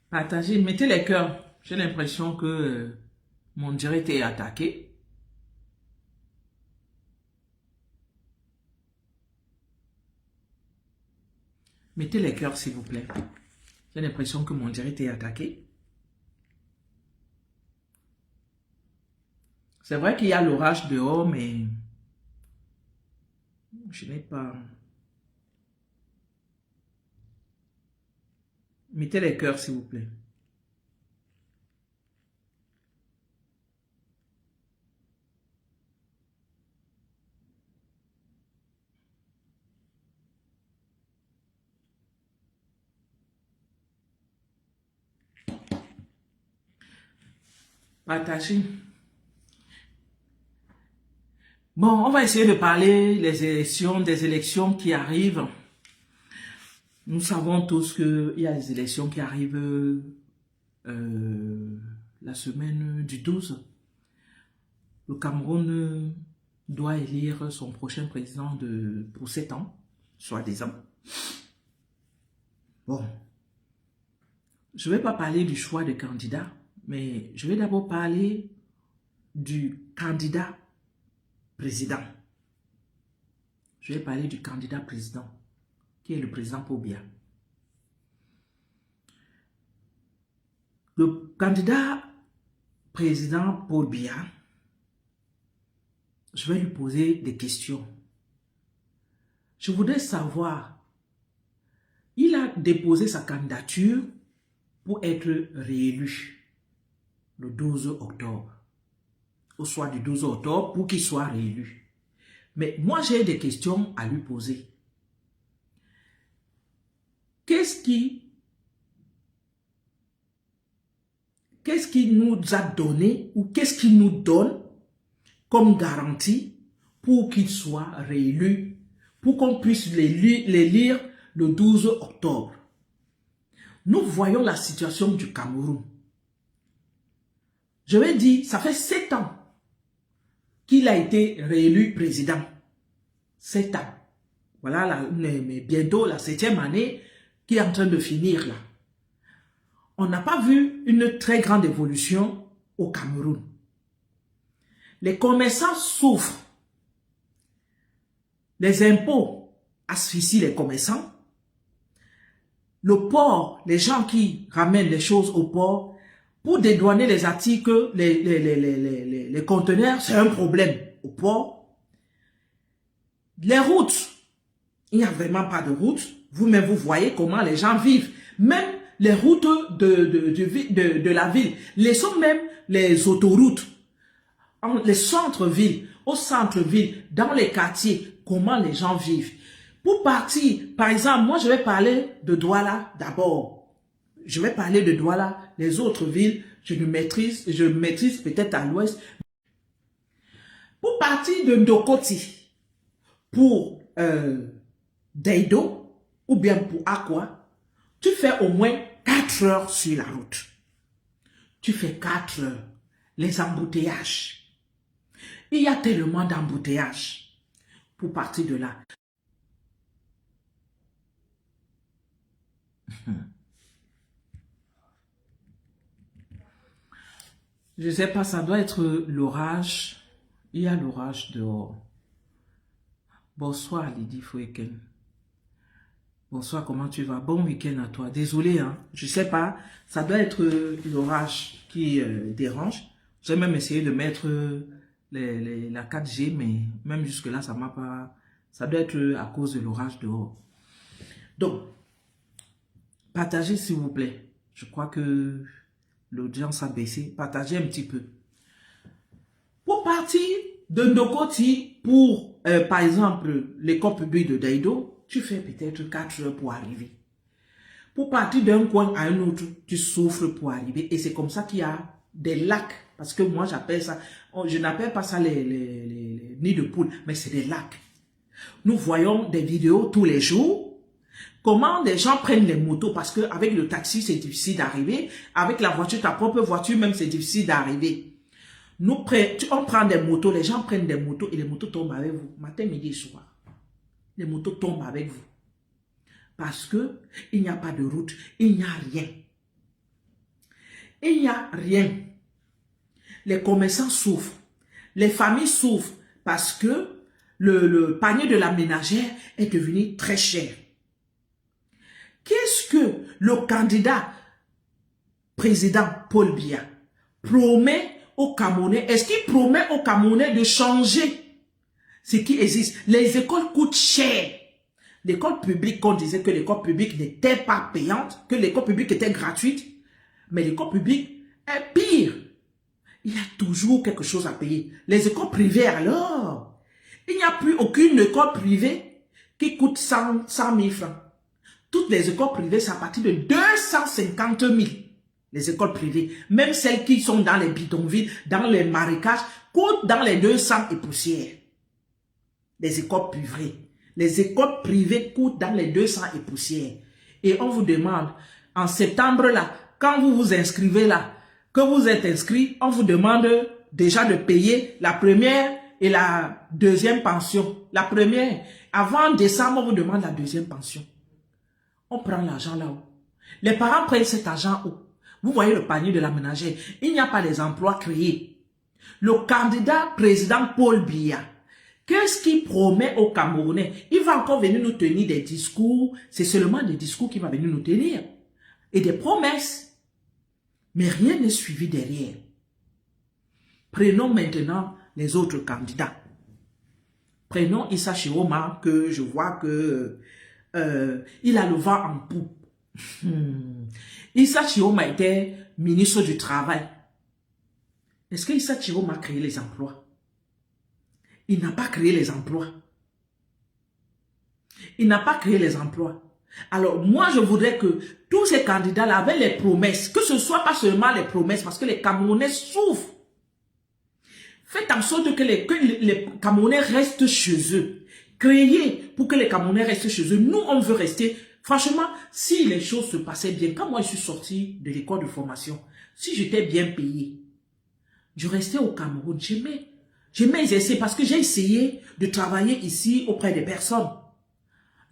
Partagez, mettez les cœurs. J'ai l'impression que mon direct est attaqué. Mettez les cœurs, s'il vous plaît. J'ai l'impression que mon direct est attaqué. C'est vrai qu'il y a l'orage dehors, mais je n'ai pas... Mettez les cœurs, s'il vous plaît. Partagez. Bon, on va essayer de parler des élections qui arrivent. Nous savons tous qu'il y a des élections qui arrivent la semaine du 12. Le Cameroun doit élire son prochain président pour 7 ans, soi-disant. Bon, je ne vais pas parler du choix des candidats, mais je vais d'abord parler du candidat président. Je vais parler du candidat président, qui est le président Paul Biya. Le candidat président Paul Biya, je vais lui poser des questions. Je voudrais savoir, il a déposé sa candidature pour être réélu le 12 octobre, au soir du 12 octobre, pour qu'il soit réélu. Mais moi, j'ai des questions à lui poser. Qu'est-ce qui nous a donné ou qu'est-ce qu'il nous donne comme garantie pour qu'il soit réélu, pour qu'on puisse les lire le 12 octobre? Nous voyons la situation du Cameroun. Je vais dire, ça fait 7 ans qu'il a été réélu président. 7 ans. Voilà, mais bientôt la 7e année qui est en train de finir là. On n'a pas vu une très grande évolution au Cameroun. Les commerçants souffrent. Les impôts asphyxient les commerçants. Le port, les gens qui ramènent les choses au port, pour dédouaner les articles, les conteneurs, c'est un problème au port. Les routes, il n'y a vraiment pas de routes. Vous-même, vous voyez comment les gens vivent. Même les routes de la ville, laissons même les autoroutes, les centres-villes, au centre-ville, dans les quartiers, comment les gens vivent. Pour partir, par exemple, moi je vais parler de Douala d'abord. Je vais parler de Douala, les autres villes, je maîtrise peut-être à l'ouest. Pour partir de Ndokoti, pour Deido, ou bien pour Akwa, tu fais au moins 4 heures sur la route. Tu fais 4 heures. Les embouteillages. Il y a tellement d'embouteillages pour partir de là. Je ne sais pas, ça doit être l'orage. Il y a l'orage dehors. Bonsoir Lydie Foueken. Bonsoir, comment tu vas? Bon week-end à toi. Désolé, hein. Je ne sais pas, ça doit être l'orage qui dérange. J'ai même essayé de mettre la 4G, mais même jusque-là, ça ne m'a pas Ça doit être à cause de l'orage dehors. Donc, partagez s'il vous plaît. Je crois que l'audience a baissé. Partagez un petit peu. Pour partir de Ndokoti pour, par exemple, l'école publique de Daido, tu fais peut-être 4 heures pour arriver. Pour partir d'un coin à un autre, tu souffres pour arriver. Et c'est comme ça qu'il y a des lacs. Parce que moi, j'appelle ça, je n'appelle pas ça les nids de poules, mais c'est des lacs. Nous voyons des vidéos tous les jours. Comment des gens prennent les motos, parce qu'avec le taxi, c'est difficile d'arriver. Avec la voiture, ta propre voiture, même, c'est difficile d'arriver. On prend des motos, les gens prennent des motos et les motos tombent avec vous. Matin, midi et soir. Les motos tombent avec vous. Parce que il n'y a pas de route, il n'y a rien. Il n'y a rien. Les commerçants souffrent. Les familles souffrent parce que le panier de la ménagère est devenu très cher. Qu'est-ce que le candidat président Paul Biya promet aux Camerounais? Est-ce qu'il promet aux Camerounais de changer ce qui existe? Les écoles coûtent cher. L'école publique, on disait que l'école publique n'était pas payante, que l'école publique était gratuite, mais l'école publique est pire. Il y a toujours quelque chose à payer. Les écoles privées alors, il n'y a plus aucune école privée qui coûte 100 000 francs. Toutes les écoles privées, c'est à partir de 250 000. Les écoles privées, même celles qui sont dans les bidonvilles, dans les marécages, coûtent dans les 200 et poussières. Les écoles privées. Les écoles privées coûtent dans les 200 et poussières. Et on vous demande, en septembre là, quand vous vous inscrivez là, que vous êtes inscrit, on vous demande déjà de payer la première et la deuxième pension. La première, avant décembre, on vous demande la deuxième pension. On prend l'argent là-haut. Les parents prennent cet argent où? Vous voyez le panier de la ménagère. Il n'y a pas des emplois créés. Le candidat président Paul Biya, qu'est-ce qu'il promet aux Camerounais? Il va encore venir nous tenir des discours. C'est seulement des discours qu'il va venir nous tenir. Et des promesses. Mais rien n'est suivi derrière. Prenons maintenant les autres candidats. Prenons Issa Chiroma, que je vois que il a le vent en poupe. Issa Chiroma était ministre du Travail. Est-ce que Issa Chiroma a créé les emplois? Il n'a pas créé les emplois. Il n'a pas créé les emplois. Alors, moi, je voudrais que tous ces candidats-là avaient les promesses, que ce ne soit pas seulement les promesses, parce que les Camerounais souffrent. Faites en sorte que les Camerounais restent chez eux. Créez pour que les Camerounais restent chez eux. Nous, on veut rester. Franchement, si les choses se passaient bien, quand moi je suis sorti de l'école de formation, si j'étais bien payé, je restais au Cameroun. J'aimais exercer parce que j'ai essayé de travailler ici auprès des personnes.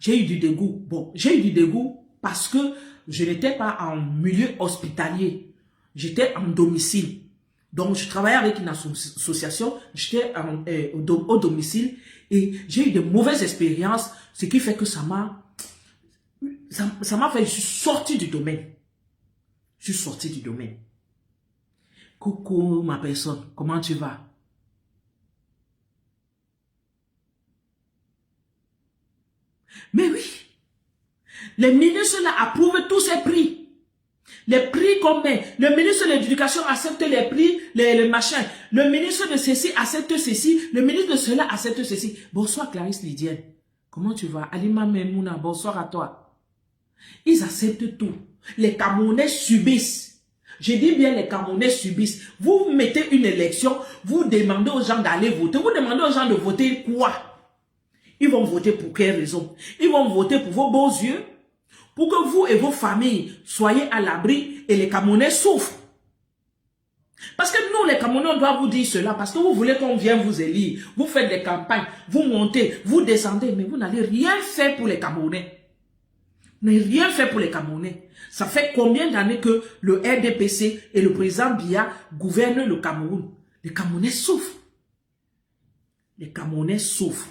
J'ai eu du dégoût. Bon, j'ai eu du dégoût parce que je n'étais pas en milieu hospitalier. J'étais en domicile. Donc, je travaillais avec une association. J'étais au domicile et j'ai eu de mauvaises expériences. Ce qui fait que ça m'a fait, je suis sorti du domaine. Je suis sorti du domaine. Coucou ma personne, comment tu vas? Mais oui, les ministres là approuvent tous ces prix. Les prix qu'on met. Le ministre de l'Éducation accepte les prix, les machins. Le ministre de ceci accepte ceci. Le ministre de cela accepte ceci. Bonsoir Clarisse Lydienne. Comment tu vas? Alima Memouna, bonsoir à toi. Ils acceptent tout. Les Camerounais subissent. Je dis bien les Camerounais subissent. Vous mettez une élection, vous demandez aux gens d'aller voter. Vous demandez aux gens de voter quoi? Ils vont voter pour quelle raison? Ils vont voter pour vos beaux yeux, pour que vous et vos familles soyez à l'abri et les Camerounais souffrent. Parce que nous, les Camerounais, on doit vous dire cela, parce que vous voulez qu'on vienne vous élire. Vous faites des campagnes, vous montez, vous descendez, mais vous n'allez rien faire pour les Camerounais. Vous n'avez rien fait pour les Camerounais. Ça fait combien d'années que le RDPC et le président Biya gouvernent le Cameroun? Les Camerounais souffrent. Les Camerounais souffrent.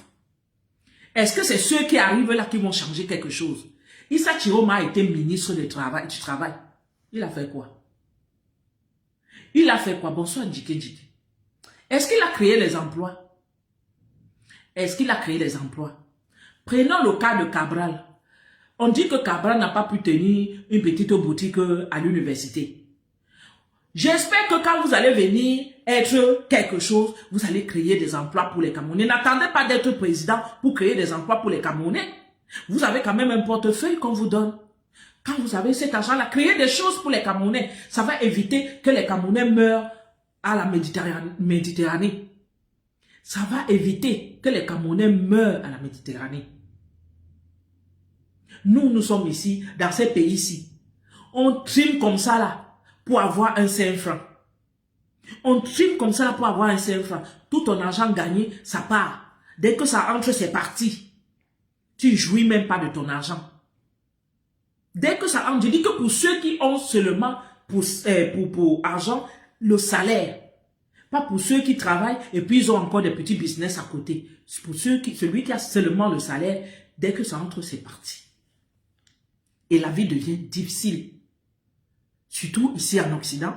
Est-ce que c'est ceux qui arrivent là qui vont changer quelque chose? Issa Chiroma a été ministre du Travail. Il a fait quoi? Il a fait quoi? Bonsoir Djike Djike. Est-ce qu'il a créé les emplois? Est-ce qu'il a créé les emplois? Prenons le cas de Cabral. On dit que Cabral n'a pas pu tenir une petite boutique à l'université. J'espère que quand vous allez venir être quelque chose, vous allez créer des emplois pour les Camerounais. N'attendez pas d'être président pour créer des emplois pour les Camerounais. Vous avez quand même un portefeuille qu'on vous donne. Quand vous avez cet argent-là, créez des choses pour les Camerounais. Ça va éviter que les Camerounais meurent à la Méditerranée. Ça va éviter que les Camerounais meurent à la Méditerranée. Nous sommes ici, dans ces pays-ci. On trime comme ça là, pour avoir un 5 francs. On trime comme ça là, pour avoir un 5 francs. Tout ton argent gagné, ça part. Dès que ça entre, c'est parti. Tu ne jouis même pas de ton argent. Dès que ça entre, je dis que pour ceux qui ont seulement pour argent, le salaire. Pas pour ceux qui travaillent et puis ils ont encore des petits business à côté. C'est pour celui qui a seulement le salaire, dès que ça entre, c'est parti. Et la vie devient difficile. Surtout ici en Occident.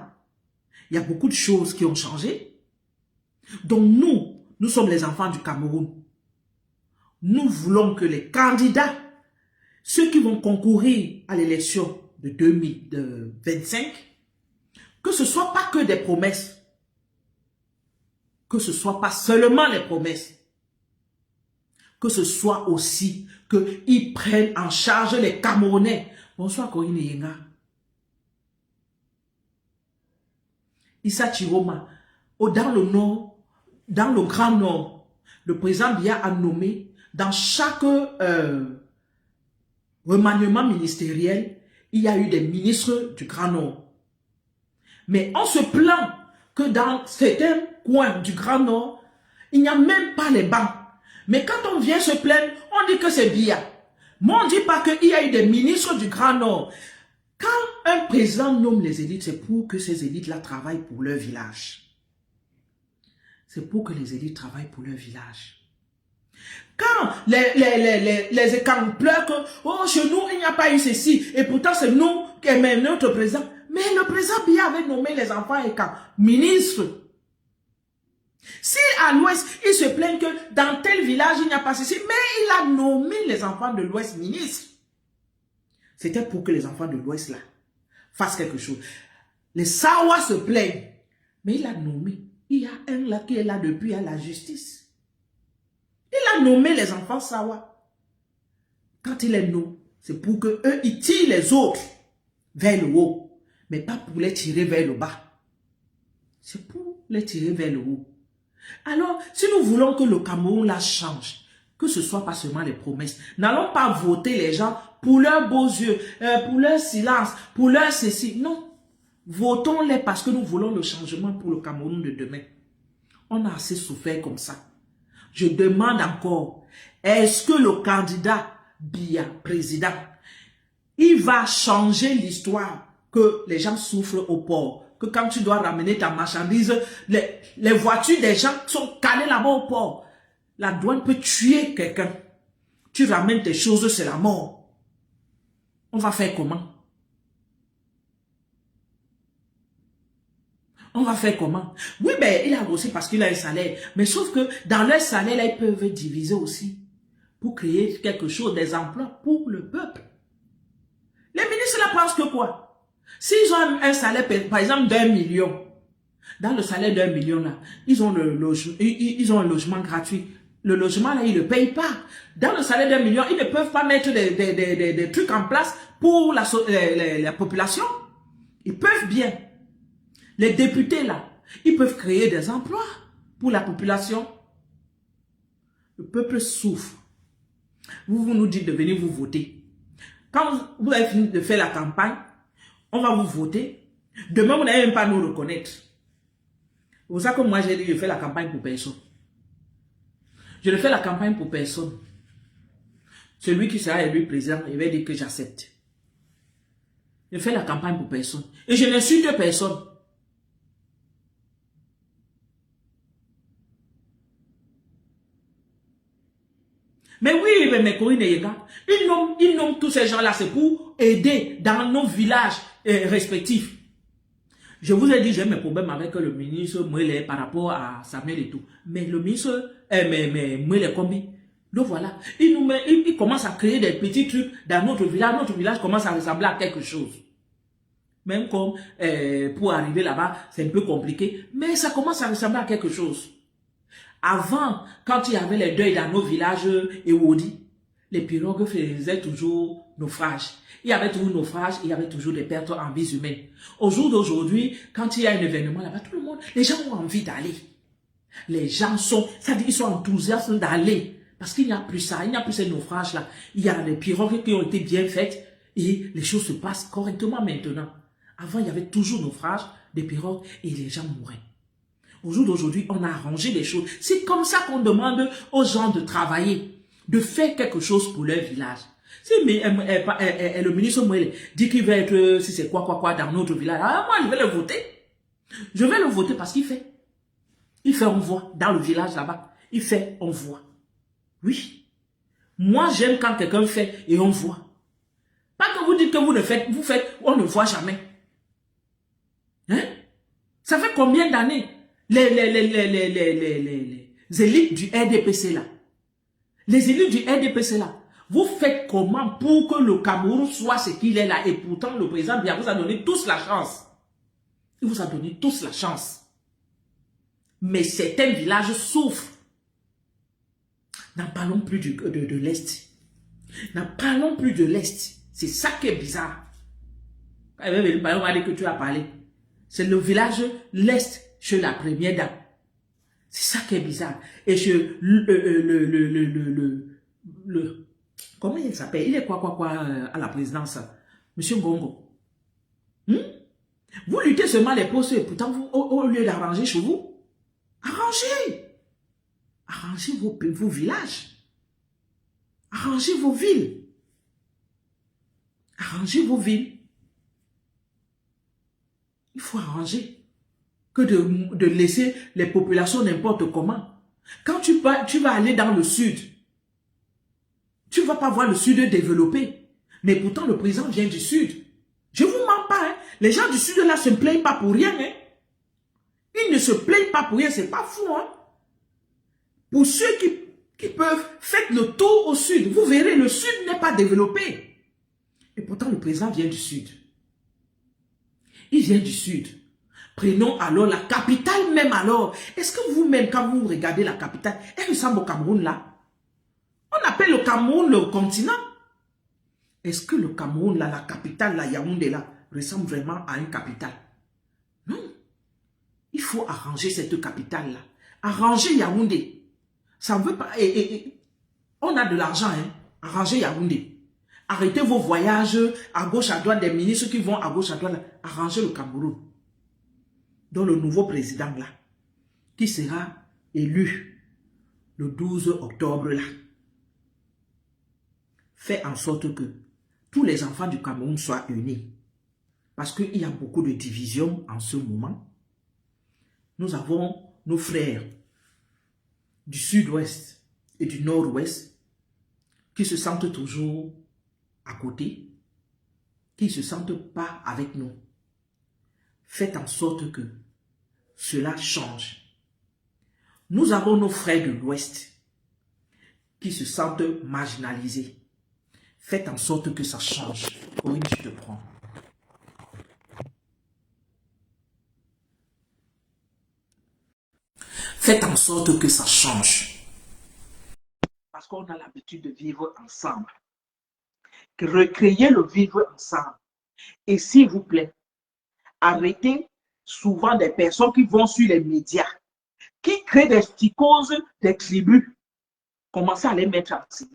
Il y a beaucoup de choses qui ont changé. Donc nous sommes les enfants du Cameroun. Nous voulons que les candidats, ceux qui vont concourir à l'élection de 2025, que ce ne soit pas que des promesses. Que ce ne soit pas seulement les promesses. Que ce soit aussi qu'ils prennent en charge les Camerounais. Bonsoir Corinne Yenga. Issa Chiroma, dans le nord, dans le Grand Nord, le président Biya a nommé dans chaque remaniement ministériel, il y a eu des ministres du Grand Nord. Mais on se plaint que dans certains coins du Grand Nord, il n'y a même pas les bancs. Mais quand on vient se plaindre, on dit que c'est Biya. Mais on ne dit pas qu'il y a eu des ministres du Grand Nord. Quand un président nomme les élites, c'est pour que ces élites-là travaillent pour leur village. C'est pour que les élites travaillent pour leur village. Quand les écarts pleurent que oh, chez nous, il n'y a pas eu ceci, et pourtant c'est nous qui aimons notre président. Mais le président Biya avait nommé les enfants écarts ministres. Si à l'ouest, il se plaint que dans tel village, il n'y a pas ceci, mais il a nommé les enfants de l'ouest ministres. C'était pour que les enfants de l'ouest là fassent quelque chose. Les Sawa se plaignent, mais il a nommé. Il y a un là qui est là depuis à la justice. Il a nommé les enfants Sawa. Quand il est nommé, c'est pour que eux ils tirent les autres vers le haut, mais pas pour les tirer vers le bas. C'est pour les tirer vers le haut. Alors, si nous voulons que le Cameroun là change, que ce soit pas seulement les promesses, n'allons pas voter les gens pour leurs beaux yeux, pour leur silence, pour leur ceci. Non. Votons-les parce que nous voulons le changement pour le Cameroun de demain. On a assez souffert comme ça. Je demande encore, est-ce que le candidat Biya, président, il va changer l'histoire que les gens souffrent au port? Que quand tu dois ramener ta marchandise, les voitures des gens sont calées là-bas au port. La douane peut tuer quelqu'un. Tu ramènes tes choses, c'est la mort. On va faire comment? On va faire comment? Oui, ben, il a aussi parce qu'il a un salaire. Mais sauf que dans leur salaire, là, ils peuvent diviser aussi pour créer quelque chose, des emplois pour le peuple. Les ministres là pensent que quoi? S'ils ont un salaire, par exemple, d'1 million, dans le salaire d'1 million là, ils ont un logement gratuit. Le logement là, ils ne le payent pas. Dans le salaire d'1 million, ils ne peuvent pas mettre des trucs en place pour la population. Ils peuvent bien. Les députés là, ils peuvent créer des emplois pour la population. Le peuple souffre. Vous nous dites de venir vous voter. Quand vous avez fini de faire la campagne, on va vous voter. Demain, vous n'allez même pas nous reconnaître. C'est pour ça que moi, j'ai dit, je fais la campagne pour personne. Je ne fais la campagne pour personne. Celui qui sera élu président, il va dire que j'accepte. Je fais la campagne pour personne. Et je n'insulte personne. Mais oui, mais Corinne et Yenga, ils nomment tous ces gens-là, c'est pour aider dans nos villages respectifs. Je vous ai dit, j'ai mes problèmes avec le ministre Mwele par rapport à Samuel et tout. Mais le ministre, Mwele Kombi, Donc voilà, il commence à créer des petits trucs dans notre village. Notre village commence à ressembler à quelque chose. Même comme pour arriver là-bas, c'est un peu compliqué, mais ça commence à ressembler à quelque chose. Avant, quand il y avait les deuils dans nos villages éodis, les pirogues faisaient toujours naufrage. Il y avait toujours naufrage, il y avait toujours des pertes en vies humaines. Au jour d'aujourd'hui, quand il y a un événement là-bas, tout le monde, les gens ont envie d'aller. Les gens sont, ça dit, ils sont enthousiastes d'aller. Parce qu'il n'y a plus ça, il n'y a plus ces naufrages-là. Il y a des pirogues qui ont été bien faites et les choses se passent correctement maintenant. Avant, il y avait toujours naufrage, des pirogues et les gens mouraient. Au jour d'aujourd'hui, on a arrangé les choses. C'est comme ça qu'on demande aux gens de travailler, de faire quelque chose pour leur village. Si le ministre Mouele dit qu'il va être, si c'est quoi dans notre village, moi je vais le voter. Je vais le voter parce qu'il fait. Il fait, on voit, dans le village là-bas. Il fait, on voit. Oui. Moi, j'aime quand quelqu'un fait et on voit. Pas que vous dites que vous ne faites, vous faites, on ne voit jamais. Hein? Ça fait combien d'années? Les élites du RDPC là. Les élites du RDPC là. Vous faites comment pour que le Cameroun soit ce qu'il est là? Et pourtant, le président Biya vous a donné tous la chance. Il vous a donné tous la chance. Mais certains villages souffrent. N'en parlons plus de l'Est. N'en parlons plus de l'Est. C'est ça qui est bizarre. Que tu as parlé. C'est le village l'Est chez la première dame. C'est ça qui est bizarre. Et chez comment il s'appelle? Il est quoi à la présidence? Monsieur Ngongo. Vous luttez seulement les postes et pourtant vous, au lieu d'arranger chez vous, arrangez. Arrangez vos villages. Arrangez vos villes. Arrangez vos villes. Il faut arranger. Que de laisser les populations n'importe comment. Quand tu vas aller dans le sud, tu ne vas pas voir le sud développé. Mais pourtant, le président vient du sud. Je ne vous mens pas. Hein. Les gens du sud là se plaignent pas pour rien. Hein. Ils ne se plaignent pas pour rien. C'est pas fou. Hein. Pour ceux qui peuvent, faites le tour au sud. Vous verrez, le sud n'est pas développé. Et pourtant, le président vient du sud. Il vient du sud. Prenons alors la capitale même alors. Est-ce que vous-même, quand vous regardez la capitale, elle ressemble au Cameroun là? On appelle le Cameroun le continent. Est-ce que le Cameroun là, la capitale, la Yaoundé là, ressemble vraiment à une capitale? Non. Il faut arranger cette capitale là. Arranger Yaoundé. Ça ne veut pas... on a de l'argent, hein. Arranger Yaoundé. Arrêtez vos voyages à gauche, à droite, des ministres qui vont à gauche, à droite. Là. Arrangez le Cameroun. Donc le nouveau président là, qui sera élu le 12 octobre là, fait en sorte que tous les enfants du Cameroun soient unis. Parce qu'il y a beaucoup de divisions en ce moment. Nous avons nos frères du sud-ouest et du nord-ouest qui se sentent toujours à côté, qui ne se sentent pas avec nous. Faites en sorte que cela change. Nous avons nos frères de l'Ouest qui se sentent marginalisés. Faites en sorte que ça change. Corinne, je te prends. Faites en sorte que ça change. Parce qu'on a l'habitude de vivre ensemble. Recréer le vivre ensemble. Et s'il vous plaît, arrêtez souvent des personnes qui vont sur les médias, qui créent des psychoses des tribus. Commencez à les mettre en tribu.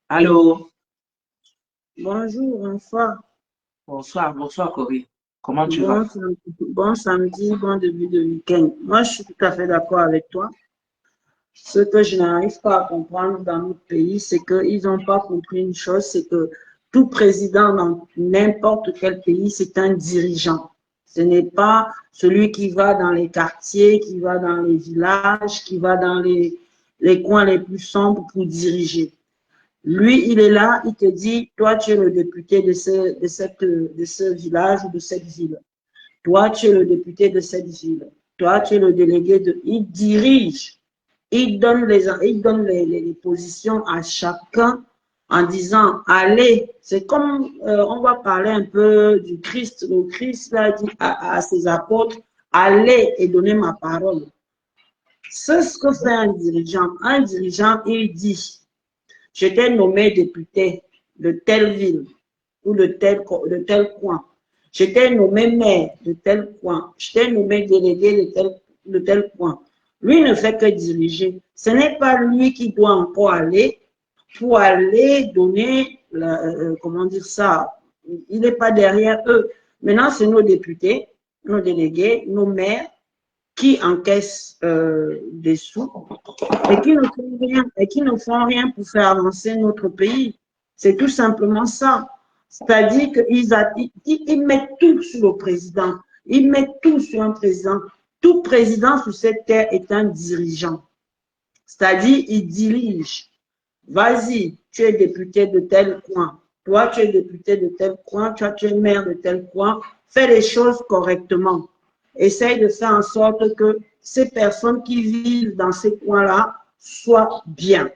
Allô? Bonjour, bonsoir. Bonsoir, bonsoir Corinne. Comment tu vas? Bon samedi, bon début de week-end. Moi, je suis tout à fait d'accord avec toi. Ce que je n'arrive pas à comprendre dans notre pays, c'est qu'ils n'ont pas compris une chose, c'est que tout président dans n'importe quel pays, c'est un dirigeant. Ce n'est pas celui qui va dans les quartiers, qui va dans les villages, qui va dans les coins les plus sombres pour diriger. Lui, il est là, il te dit, toi, tu es le député de ce village ou de cette ville. Toi, tu es le député de cette ville. Toi, tu es le délégué il dirige. Il donne les positions à chacun en disant, allez, c'est comme on va parler un peu du Christ. Le Christ l'a dit à ses apôtres, allez et donnez ma parole. C'est ce que fait un dirigeant. Un dirigeant, il dit, j'étais nommé député de telle ville ou de tel coin. J'étais nommé maire de tel coin. J'étais nommé délégué de tel coin. Lui ne fait que diriger. Ce n'est pas lui qui doit encore aller pour aller donner, comment dire ça, il n'est pas derrière eux. Maintenant, c'est nos députés, nos délégués, nos maires qui encaissent des sous et qui ne font rien pour faire avancer notre pays. C'est tout simplement ça. C'est-à-dire qu'ils mettent tout sur le président. Ils mettent tout sur un président. Tout président sur cette terre est un dirigeant. C'est-à-dire, il dirige. Vas-y, tu es député de tel coin. Toi, tu es député de tel coin. Toi, tu es maire de tel coin. Fais les choses correctement. Essaye de faire en sorte que ces personnes qui vivent dans ces coins-là soient bien.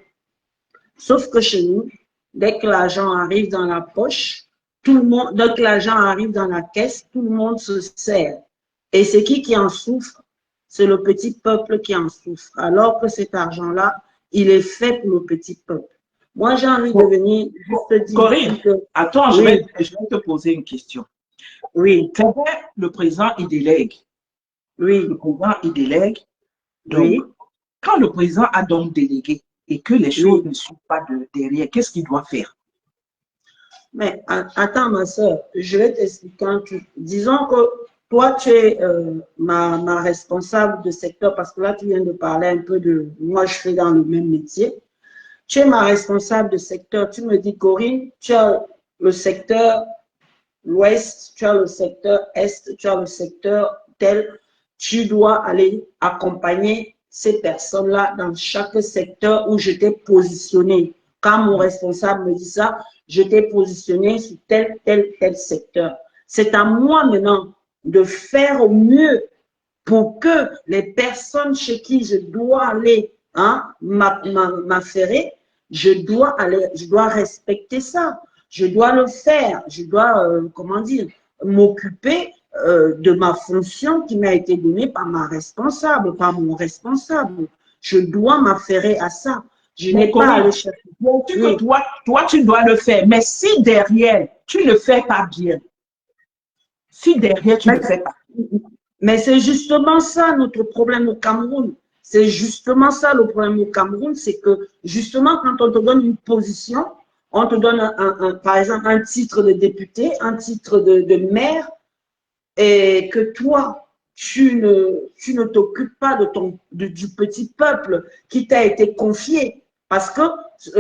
Sauf que chez nous, dès que l'argent arrive dans la poche, dès que l'argent arrive dans la caisse, tout le monde se sert. Et c'est qui en souffre? C'est le petit peuple qui en souffre. Alors que cet argent-là, il est fait pour le petit peuple. Moi, j'ai envie de venir juste dire Corinne, que... attends, oui. je vais te poser une question. Oui. Le président, il délègue. Oui. Le président, il délègue. Donc, oui. quand le président a donc délégué et que les choses ne suivent pas derrière, qu'est-ce qu'il doit faire? Mais attends, ma soeur, je vais t'expliquer un truc. Disons que toi, tu es ma responsable de secteur, parce que là, tu viens de parler un peu de... Moi, je fais dans le même métier. Tu es ma responsable de secteur. Tu me dis, Corinne, tu as le secteur ouest, tu as le secteur est, tu as le secteur tel. Tu dois aller accompagner ces personnes-là dans chaque secteur où je t'ai positionné. Quand mon responsable me dit ça, je t'ai positionné sur tel secteur. C'est à moi maintenant de faire au mieux pour que les personnes chez qui je dois aller m'affairer, je dois respecter ça. Je dois le faire. Je dois, comment dire, m'occuper de ma fonction qui m'a été donnée par ma responsable, par mon responsable. Je dois m'affairer à ça. Je n'ai pas à le chercher. Oui. Toi, tu dois le faire. Mais si derrière, tu ne le fais pas bien, si derrière, tu ne le fais pas. Mais c'est justement ça notre problème au Cameroun. C'est justement ça le problème au Cameroun, c'est que justement quand on te donne une position, on te donne par exemple un titre de député, un titre de maire, et que toi, tu ne t'occupes pas du petit peuple qui t'a été confié. Parce que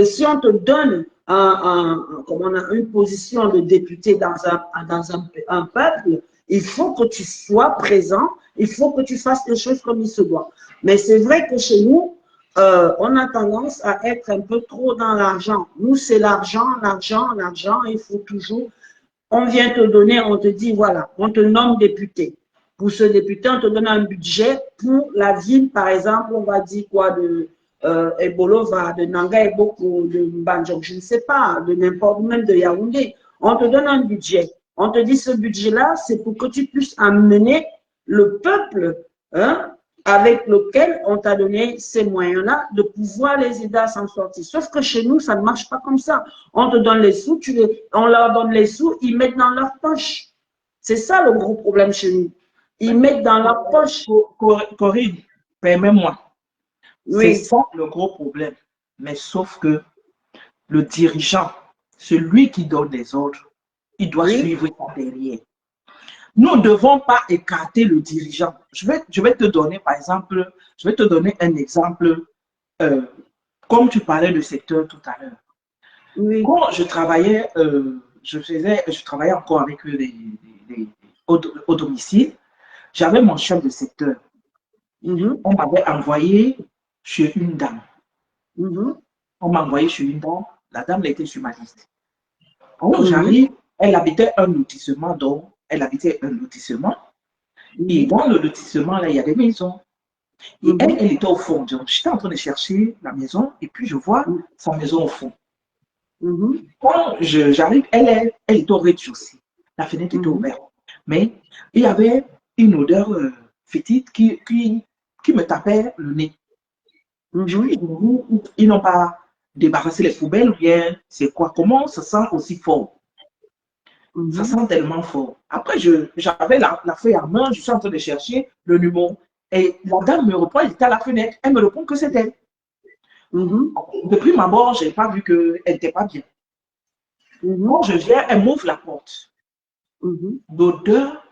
si on te donne une position de député dans un peuple, il faut que tu sois présent, il faut que tu fasses les choses comme il se doit. Mais c'est vrai que chez nous, on a tendance à être un peu trop dans l'argent. Nous, c'est l'argent, l'argent, l'argent, il faut toujours... On vient te donner, on te dit, voilà, on te nomme député. Pour ce député, on te donne un budget pour la ville, par exemple, on va dire quoi, de Ebolova, de Nanga Eboko, de Mbanjok, je ne sais pas, de n'importe, même de Yaoundé. On te donne un budget. On te dit, ce budget-là, c'est pour que tu puisses amener le peuple, avec lequel on t'a donné ces moyens-là, de pouvoir les aider à s'en sortir. Sauf que chez nous, ça ne marche pas comme ça. On te donne les sous, on leur donne les sous, ils mettent dans leur poche. C'est ça le gros problème chez nous. Ils mettent dans leur poche. Corinne, permets-moi. Oui. C'est ça le gros problème. Mais sauf que le dirigeant, celui qui donne des ordres, il doit suivre ça derrière. Nous ne devons pas écarter le dirigeant. Je vais te donner, par exemple, je vais te donner un exemple, comme tu parlais de secteur tout à l'heure. Oui. Quand je travaillais, je travaillais encore avec au domicile, j'avais mon chef de secteur. On m'avait envoyé chez une dame. On m'a envoyé chez une dame, la dame était sur ma liste. Quand j'arrive, elle habitait un lotissement, donc elle habitait un lotissement. Et dans le lotissement, là, il y a des maisons. Et elle était au fond. J'étais en train de chercher la maison et puis je vois sa maison au fond. Quand j'arrive, elle était au rez-de-chaussée. La fenêtre était ouverte. Mais il y avait une odeur fétide qui me tapait le nez. Ils n'ont pas débarrassé les poubelles ou bien c'est quoi? Comment ça sent aussi fort? Ça sent tellement fort. Après, j'avais la feuille à main, je suis en train de chercher le numéro. Et la dame me reprend, elle était à la fenêtre. Elle me répond que c'est elle. Depuis ma mort, je n'ai pas vu qu'elle n'était pas bien. Quand je viens, elle m'ouvre la porte. L'odeur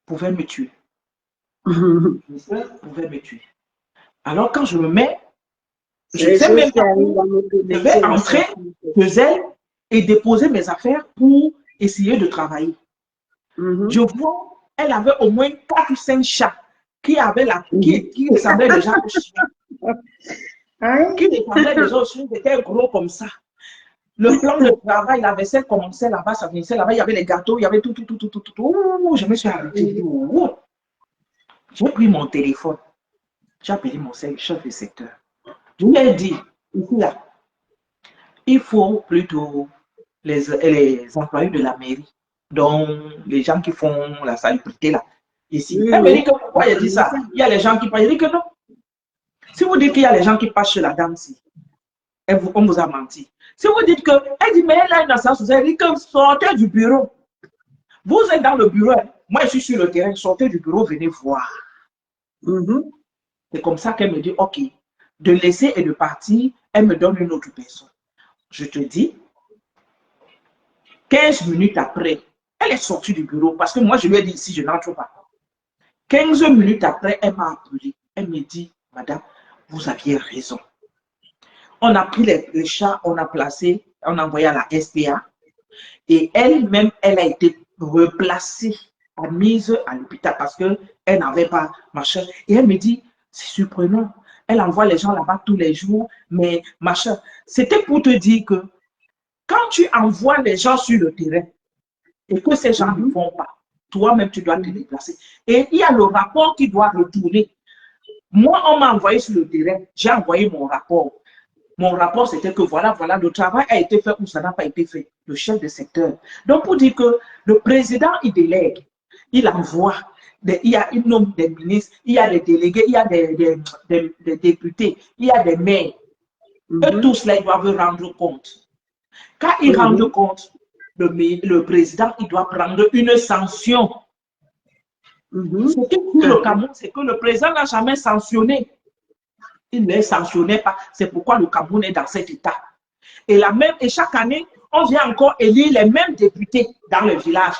pouvait me tuer. L'odeur pouvait me tuer. Alors, quand je me mets, je ne sais même pas où je vais entrer chez elle et déposer mes affaires pour essayer de travailler. Je vois, elle avait au moins 4 ou 5 chats qui ressemblaient déjà aux chiens. Qui ressemblaient déjà aux chiens, c'était gros comme ça. Le plan de travail, la vaisselle commençait là-bas, ça finissait là-bas, il y avait les gâteaux, il y avait tout. Je me suis arrêtée. J'ai pris mon téléphone. J'ai appelé mon chef de secteur. Je lui ai dit, ici là, il faut plutôt les employés de la mairie, donc les gens qui font la salubrité là, ici. Elle me dit que pourquoi il a dit ça? Il y a les gens qui passent. Je dis que non. Si vous dites qu'il y a les gens qui passent chez la dame, si, on vous a menti. Si vous dites que, elle dit, mais elle a une assurance, vous avez dit que sortez du bureau. Vous êtes dans le bureau. Moi, je suis sur le terrain. Sortez du bureau, venez voir. C'est comme ça qu'elle me dit, OK, de laisser et de partir, elle me donne une autre personne. Je te dis, 15 minutes après, elle est sortie du bureau parce que moi, je lui ai dit ici, je n'entre pas. 15 minutes après, elle m'a appelé. Elle me dit, madame, vous aviez raison. On a pris les chats, on a placé, on a envoyé à la SPA et elle-même, elle a été replacée, mise à l'hôpital parce qu'elle n'avait pas machin. Et elle me dit, c'est surprenant. Elle envoie les gens là-bas tous les jours, mais machin. C'était pour te dire que quand tu envoies les gens sur le terrain et que ces gens ne font pas, toi-même, tu dois te déplacer. Et il y a le rapport qui doit retourner. Moi, on m'a envoyé sur le terrain, j'ai envoyé mon rapport. Mon rapport, c'était que voilà, le travail a été fait ou ça n'a pas été fait. Le chef de secteur. Donc, pour dire que le président, il délègue, il envoie, il y a une nombre de ministres, il y a des délégués, il y a des députés, il y a des maires. Eux tous là, ils doivent rendre compte. Quand ils rendent compte, le président, il doit prendre une sanction. Ce qui est le Cameroun, c'est que le président n'a jamais sanctionné. Il ne les sanctionnait pas. C'est pourquoi le Cameroun est dans cet état. Et chaque année, on vient encore élire les mêmes députés dans le village.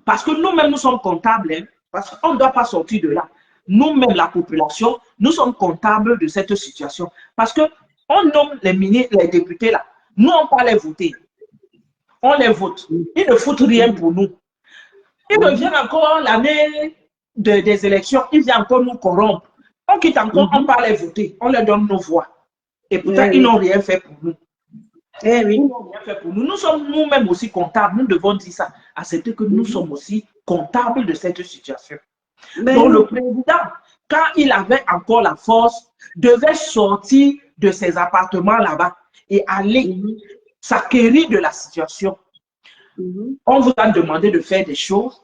Parce que nous-mêmes, nous sommes comptables. Hein, parce qu'on ne doit pas sortir de là. Nous-mêmes, la population, nous sommes comptables de cette situation. Parce qu'on nomme les ministres, les députés là. Nous, on ne peut pas les voter. On les vote. Ils ne foutent rien pour nous. Ils reviennent encore l'année des élections. Ils viennent encore nous corrompre. On quitte encore, on va les voter, on leur donne nos voix. Et pourtant, ils n'ont rien fait pour nous. Ils n'ont rien fait pour nous. Nous sommes nous-mêmes aussi comptables. Nous devons dire ça. Accepter que nous sommes aussi comptables de cette situation. Donc, le président, quand il avait encore la force, devait sortir de ses appartements là-bas et aller s'acquérir de la situation. On vous a demandé de faire des choses,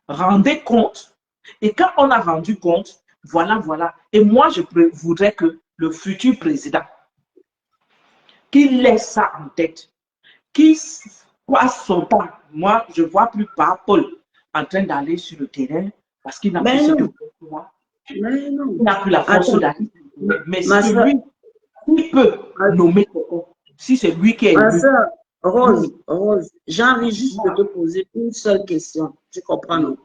rendez compte. Et quand on a rendu compte, voilà. Et moi, je voudrais que le futur président, qu'il laisse ça en tête, qu'il passe son temps. Moi, je ne vois plus pas Paul en train d'aller sur le terrain parce qu'il n'a plus cette pouvoir. Il n'a plus la force d'aller. Mais si lui, il peut nommer quelqu'un, si c'est lui qui est élu. Rose, j'ai envie juste de te poser une seule question. Tu comprends, non?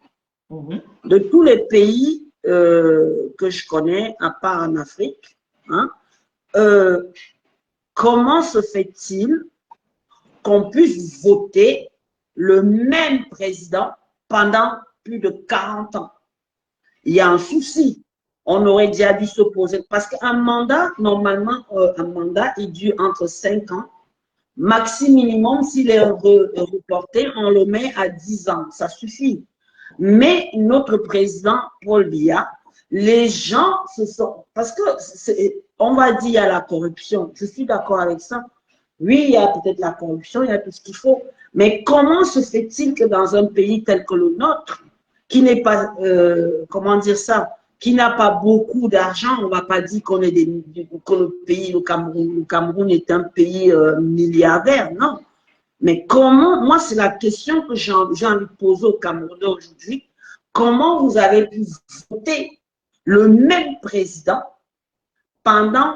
De tous les pays que je connais, à part en Afrique, hein, comment se fait-il qu'on puisse voter le même président pendant plus de 40 ans? Il y a un souci. On aurait déjà dû se poser, parce qu'un mandat, normalement, un mandat, il dure entre 5 ans. Maxi minimum, s'il est reporté, on le met à 10 ans. Ça suffit. Mais notre président, Paul Biya, les gens se sont... Parce que, on va dire, il y a la corruption. Je suis d'accord avec ça. Oui, il y a peut-être la corruption, il y a tout ce qu'il faut. Mais comment se fait-il que dans un pays tel que le nôtre, qui n'est pas, comment dire ça, qui n'a pas beaucoup d'argent, on ne va pas dire qu'on est que le pays, le Cameroun est un pays milliardaire, non. Mais comment, moi c'est la question que j'ai envie de poser au Camerounais aujourd'hui, comment vous avez pu voter le même président pendant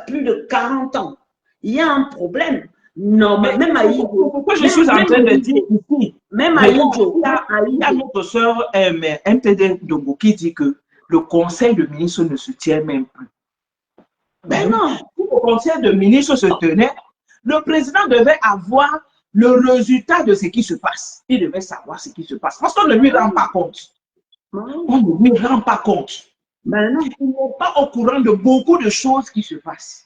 plus de 40 ans? Il y a un problème. Non, mais même à Igo. Pourquoi je suis en train de dire ici? Même à Igo. Il y a notre soeur MTD Dogo qui dit que le conseil de ministres ne se tient même plus. Ben non, si le conseil de ministres se tenait, le président devait avoir le résultat de ce qui se passe. Il devait savoir ce qui se passe. Parce qu'on ne lui rend pas compte. On ne lui rend pas compte. Ben non. Il n'est pas au courant de beaucoup de choses qui se passent.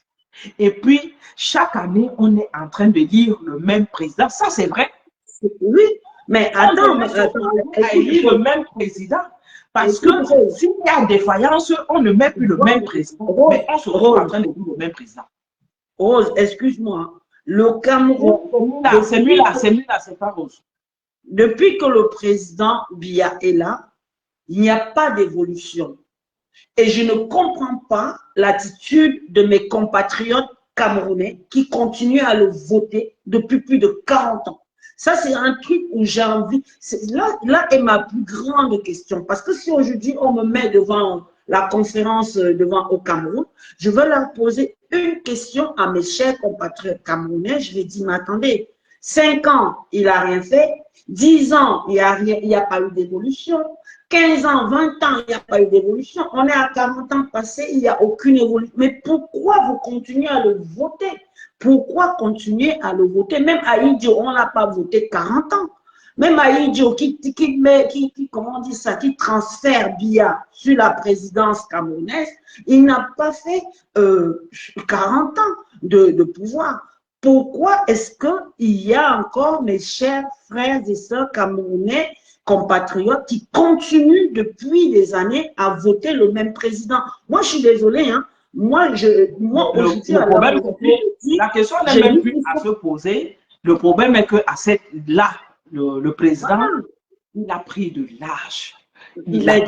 Et puis, chaque année, on est en train de lire le même président. Ça, c'est vrai. Oui, mais attends, le même président. Parce que s'il y a défaillance, on ne met plus le même président. Mais on se retrouve en train de lire le même président. Rose, excuse-moi. Le Cameroun. C'est lui là, c'est pas Rose. Depuis que le président Biya est là, il n'y a pas d'évolution. Et je ne comprends pas l'attitude de mes compatriotes camerounais qui continuent à le voter depuis plus de 40 ans. Ça, c'est un truc où j'ai envie... Là est ma plus grande question. Parce que si aujourd'hui, on me met devant la conférence au Cameroun, je veux leur poser une question à mes chers compatriotes camerounais. Je vais dire, mais attendez, 5 ans, il n'a rien fait. 10 ans, il n'y a pas eu d'évolution. 15 ans, 20 ans, il n'y a pas eu d'évolution. On est à 40 ans passés, il n'y a aucune évolution. Mais pourquoi vous continuez à le voter? Pourquoi continuer à le voter? Même à Idio, on ne l'a pas voté 40 ans. Même à Idio, comment on dit ça, qui transfère Biya sur la présidence camerounaise, il n'a pas fait 40 ans de pouvoir. Pourquoi est-ce qu'il y a encore, mes chers frères et sœurs camerounais, compatriotes qui continuent depuis des années à voter le même président? Moi, je suis désolée, hein. La question n'est même plus à se poser. Le problème est que le président, il a pris de l'âge. Il n'est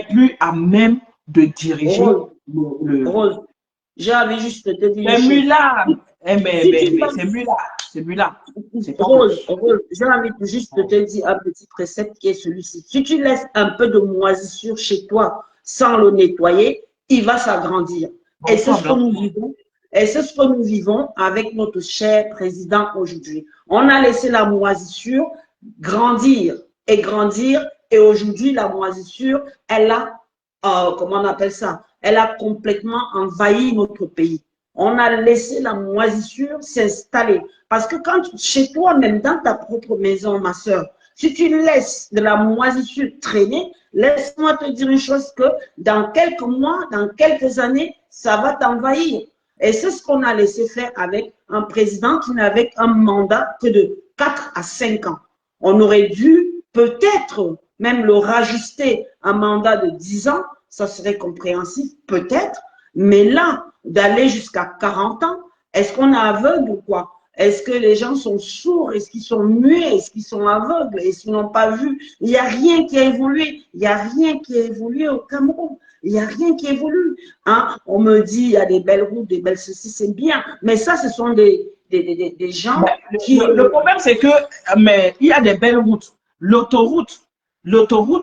plus à même de diriger Rose, j'avais juste te dire. C'est Mula. C'est Mula. Rose, j'ai envie de juste te dire un petit précepte qui est celui-ci. Si tu laisses un peu de moisissure chez toi sans le nettoyer, il va s'agrandir. Et c'est ce que nous vivons. Et c'est ce que nous vivons avec notre cher président aujourd'hui. On a laissé la moisissure grandir et grandir. Et aujourd'hui, la moisissure, elle a, comment on appelle ça? Elle a complètement envahi notre pays. On a laissé la moisissure s'installer. Parce que quand chez toi-même, dans ta propre maison, ma soeur, si tu laisses de la moisissure traîner, laisse-moi te dire une chose que dans quelques mois, dans quelques années, ça va t'envahir. Et c'est ce qu'on a laissé faire avec un président qui n'avait un mandat que de 4 à 5 ans. On aurait dû peut-être même le rajuster un mandat de 10 ans, ça serait compréhensif, peut-être. Mais là, d'aller jusqu'à 40 ans, est-ce qu'on est aveugle ou quoi? Est-ce que les gens sont sourds? Est-ce qu'ils sont muets? Est-ce qu'ils sont aveugles? Est-ce qu'ils n'ont pas vu? Il n'y a rien qui a évolué. Il n'y a rien qui a évolué au Cameroun. Il n'y a rien qui évolue. Hein? On me dit, il y a des belles routes, des belles ceci, c'est bien. Mais ça, ce sont des gens qui... Le problème, c'est que, mais il y a des belles routes. L'autoroute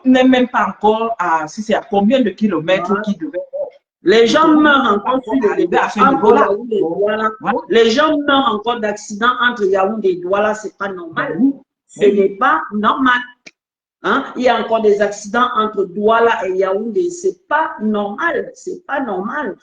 n'est même pas encore à, si c'est à combien de kilomètres qui devait être. Les gens meurent encore Les gens meurent encore d'accidents entre Yaoundé et Douala, c'est pas normal. Ce n'est pas normal. Hein? Il y a encore des accidents entre Douala et Yaoundé, c'est pas normal, c'est pas normal.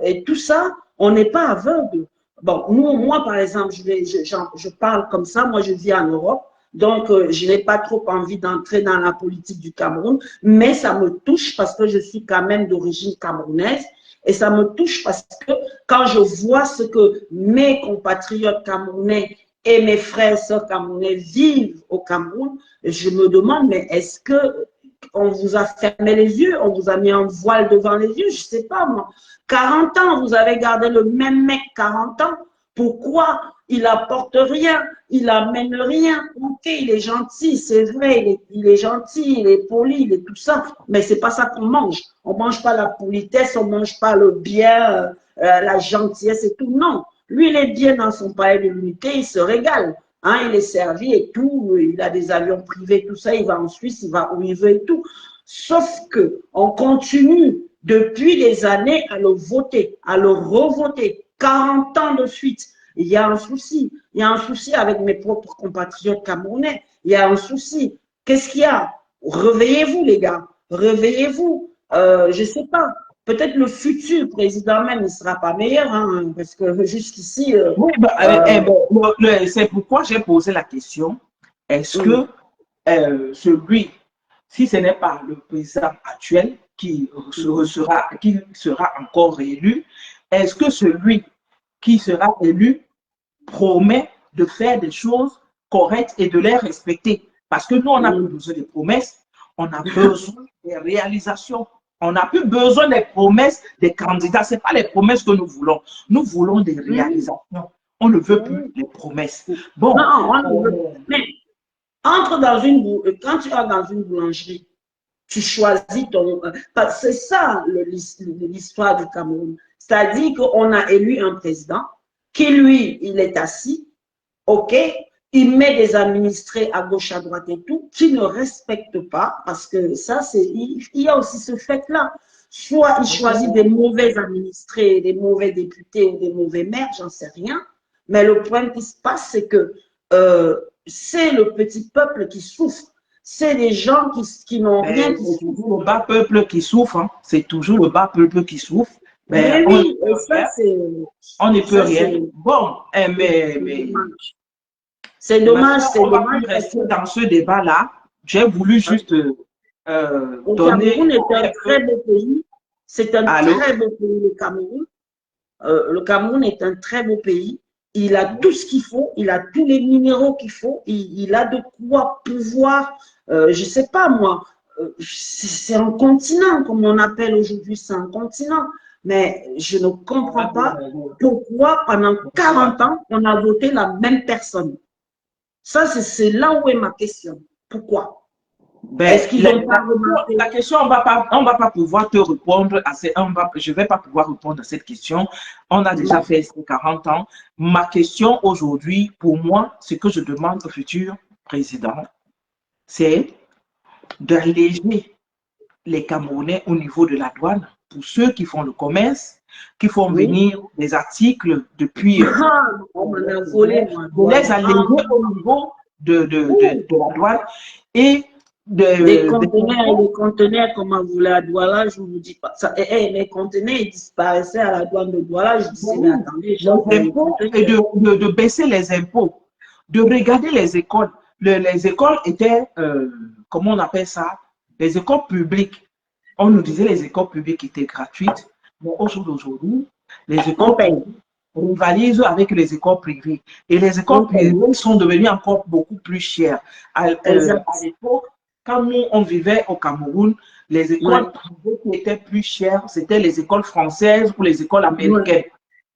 Et tout ça, on n'est pas aveugle. Bon, moi par exemple, je parle comme ça, moi je vis en Europe. Donc, je n'ai pas trop envie d'entrer dans la politique du Cameroun, mais ça me touche parce que je suis quand même d'origine camerounaise et ça me touche parce que quand je vois ce que mes compatriotes camerounais et mes frères et sœurs camerounais vivent au Cameroun, je me demande, mais est-ce que on vous a fermé les yeux, on vous a mis un voile devant les yeux, je ne sais pas moi. 40 ans, vous avez gardé le même mec 40 ans, pourquoi il apporte rien, il amène rien? Ok, il est gentil, c'est vrai, il est gentil, il est poli, il est tout ça, mais c'est pas ça qu'on mange. On mange pas la politesse, on mange pas le bien, la gentillesse et tout, non. Lui, il est bien dans son palais de l'unité, il se régale. Hein, il est servi et tout, il a des avions privés, tout ça, il va en Suisse, il va où il veut et tout. Sauf que on continue depuis des années à le voter, à le revoter, 40 ans de suite. Il y a un souci. Il y a un souci avec mes propres compatriotes camerounais. Il y a un souci. Qu'est-ce qu'il y a? Réveillez-vous, les gars. Réveillez-vous. Je ne sais pas. Peut-être le futur président même ne sera pas meilleur, hein, parce que jusqu'ici… Oui, c'est pourquoi j'ai posé la question. Est-ce que celui, si ce n'est pas le président actuel qui sera encore réélu, est-ce que celui qui sera élu promet de faire des choses correctes et de les respecter? Parce que nous, on n'a plus besoin de promesses, on a besoin des réalisations. On n'a plus besoin des promesses des candidats. Ce n'est pas les promesses que nous voulons. Nous voulons des réalisations. On ne veut plus les promesses. Bon. Non, on ne veut. Mais entre dans quand tu vas dans une boulangerie, tu choisis ton… C'est ça l'histoire du Cameroun. C'est-à-dire qu'on a élu un président qui, lui, il est assis, ok, il met des administrés à gauche, à droite et tout, qui ne respectent pas, parce que ça, il y a aussi ce fait-là. Soit il choisit des mauvais administrés, des mauvais députés ou des mauvais maires, j'en sais rien. Mais le point qui se passe, c'est que c'est le petit peuple qui souffre. C'est des gens qui n'ont rien. C'est toujours le bas peuple qui souffre. Hein. C'est toujours le bas peuple qui souffre. Mais oui, ça, c'est… On ne peut rien. Bon, mais c'est dommage, c'est on va dommage. plus rester dans ce débat-là. J'ai voulu juste le Cameroun est un très beau pays. C'est un très beau pays, le Cameroun. Le Cameroun est un très beau pays. Il a tout ce qu'il faut. Il a tous les minéraux qu'il faut. Il a de quoi pouvoir, je ne sais pas moi, c'est un continent, comme on appelle aujourd'hui, c'est un continent. Mais je ne comprends pas pourquoi pendant 40 ans, on a voté la même personne. Ça, c'est là où est ma question. Pourquoi? Est-ce qu'ils ont pas remarqué? La question, on va pas pouvoir te répondre à je ne vais pas pouvoir répondre à cette question. On a déjà fait 40 ans. Ma question aujourd'hui, pour moi, ce que je demande au futur président, c'est d'alléger les Camerounais au niveau de la douane pour ceux qui font le commerce, qui font venir des articles depuis… les alléger au niveau de la douane et les conteneurs, comment vous la douane, je ne vous dis pas ça. Les conteneurs, ils disparaissaient à la douane de Douala. Je disais, mais attendez, et de baisser les impôts, de regarder les écoles. Les écoles étaient, comment on appelle ça? Les écoles publiques. On nous disait les écoles publiques étaient gratuites. Mais aujourd'hui, les écoles rivalisent avec les écoles privées. Et les écoles privées sont devenues encore beaucoup plus chères. À l'époque, quand nous, on vivait au Cameroun, les écoles privées qui étaient plus chères, c'était les écoles françaises ou les écoles américaines.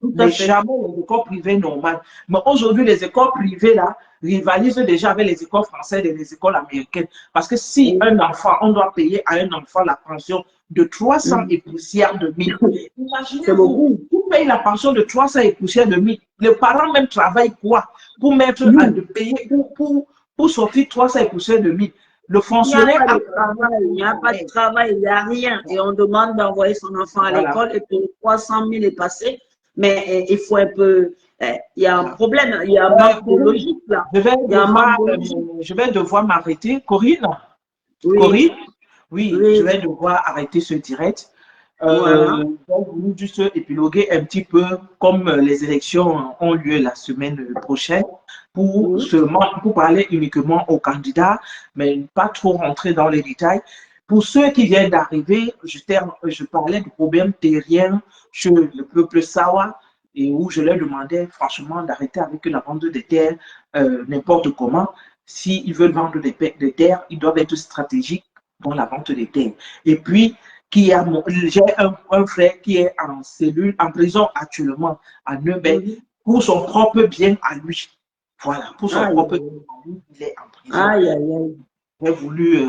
Mais jamais les écoles privées normales. Mais aujourd'hui, les écoles privées là rivalisent déjà avec les écoles françaises et les écoles américaines. Parce que si un enfant, on doit payer à un enfant la pension de 300 et poussières de 1000. Imaginez-vous, vous payez la pension de 300 et poussières de 1000. Les parents même travaillent quoi pour mettre à de payer, pour sortir 300 et poussières de 1000. Le fonctionnaire il n'y a pas de travail, il n'y a rien. Et on demande d'envoyer son enfant à l'école et que 300 000 est passé. Mais il faut un peu… il y a un problème, il y a un manque de logique là. Je vais devoir m'arrêter. Corinne? Oui. Corinne? Oui, je vais devoir arrêter ce direct. Je vais juste épiloguer un petit peu comme les élections ont lieu la semaine prochaine pour parler uniquement aux candidats, mais pas trop rentrer dans les détails. Pour ceux qui viennent d'arriver, je parlais du problème terrien chez le peuple Sawa et où je leur demandais franchement d'arrêter avec la vente des terres n'importe comment. s'ils veulent vendre des terres, ils doivent être stratégiques dans la vente des terres. Et puis, j'ai un frère qui est en cellule, en prison actuellement, à Nuremberg, pour son propre bien à lui. Voilà, pour son propre bien à lui, il est en prison. Aïe, aïe, aïe. J'ai voulu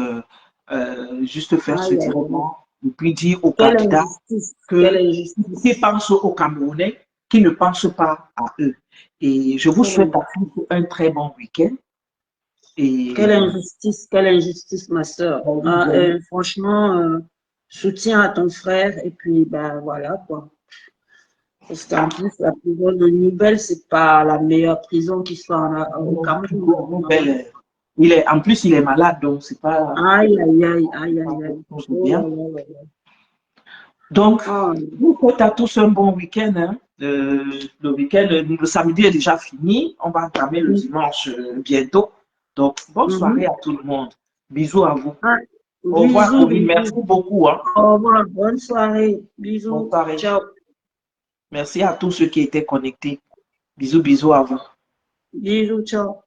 juste faire ce directement et puis dire aux Quelle candidats injustice, quelle que injustice. qui pensent aux Camerounais, qui ne pensent pas à eux. Et je vous souhaite à tous un très bon week-end. Quelle injustice, ma soeur. Franchement, soutien à ton frère et puis, ben voilà quoi. Parce qu'en plus, la prison de Nouvelle, c'est pas la meilleure prison qui soit au Cameroun. En plus, il est malade, donc c'est pas. Aïe, aïe, aïe, aïe, aïe, aïe. Bien. Donc, je vous souhaite à tous un bon week-end. Hein. Le week-end, le samedi est déjà fini. On va entamer le dimanche bientôt. Donc, bonne soirée à tout le monde. Bisous à vous. Au revoir, Corinne. Merci beaucoup. Hein. Au revoir. Bonne soirée. Bisous. Bonne soirée. Ciao. Merci à tous ceux qui étaient connectés. Bisous, bisous à vous. Bisous, ciao.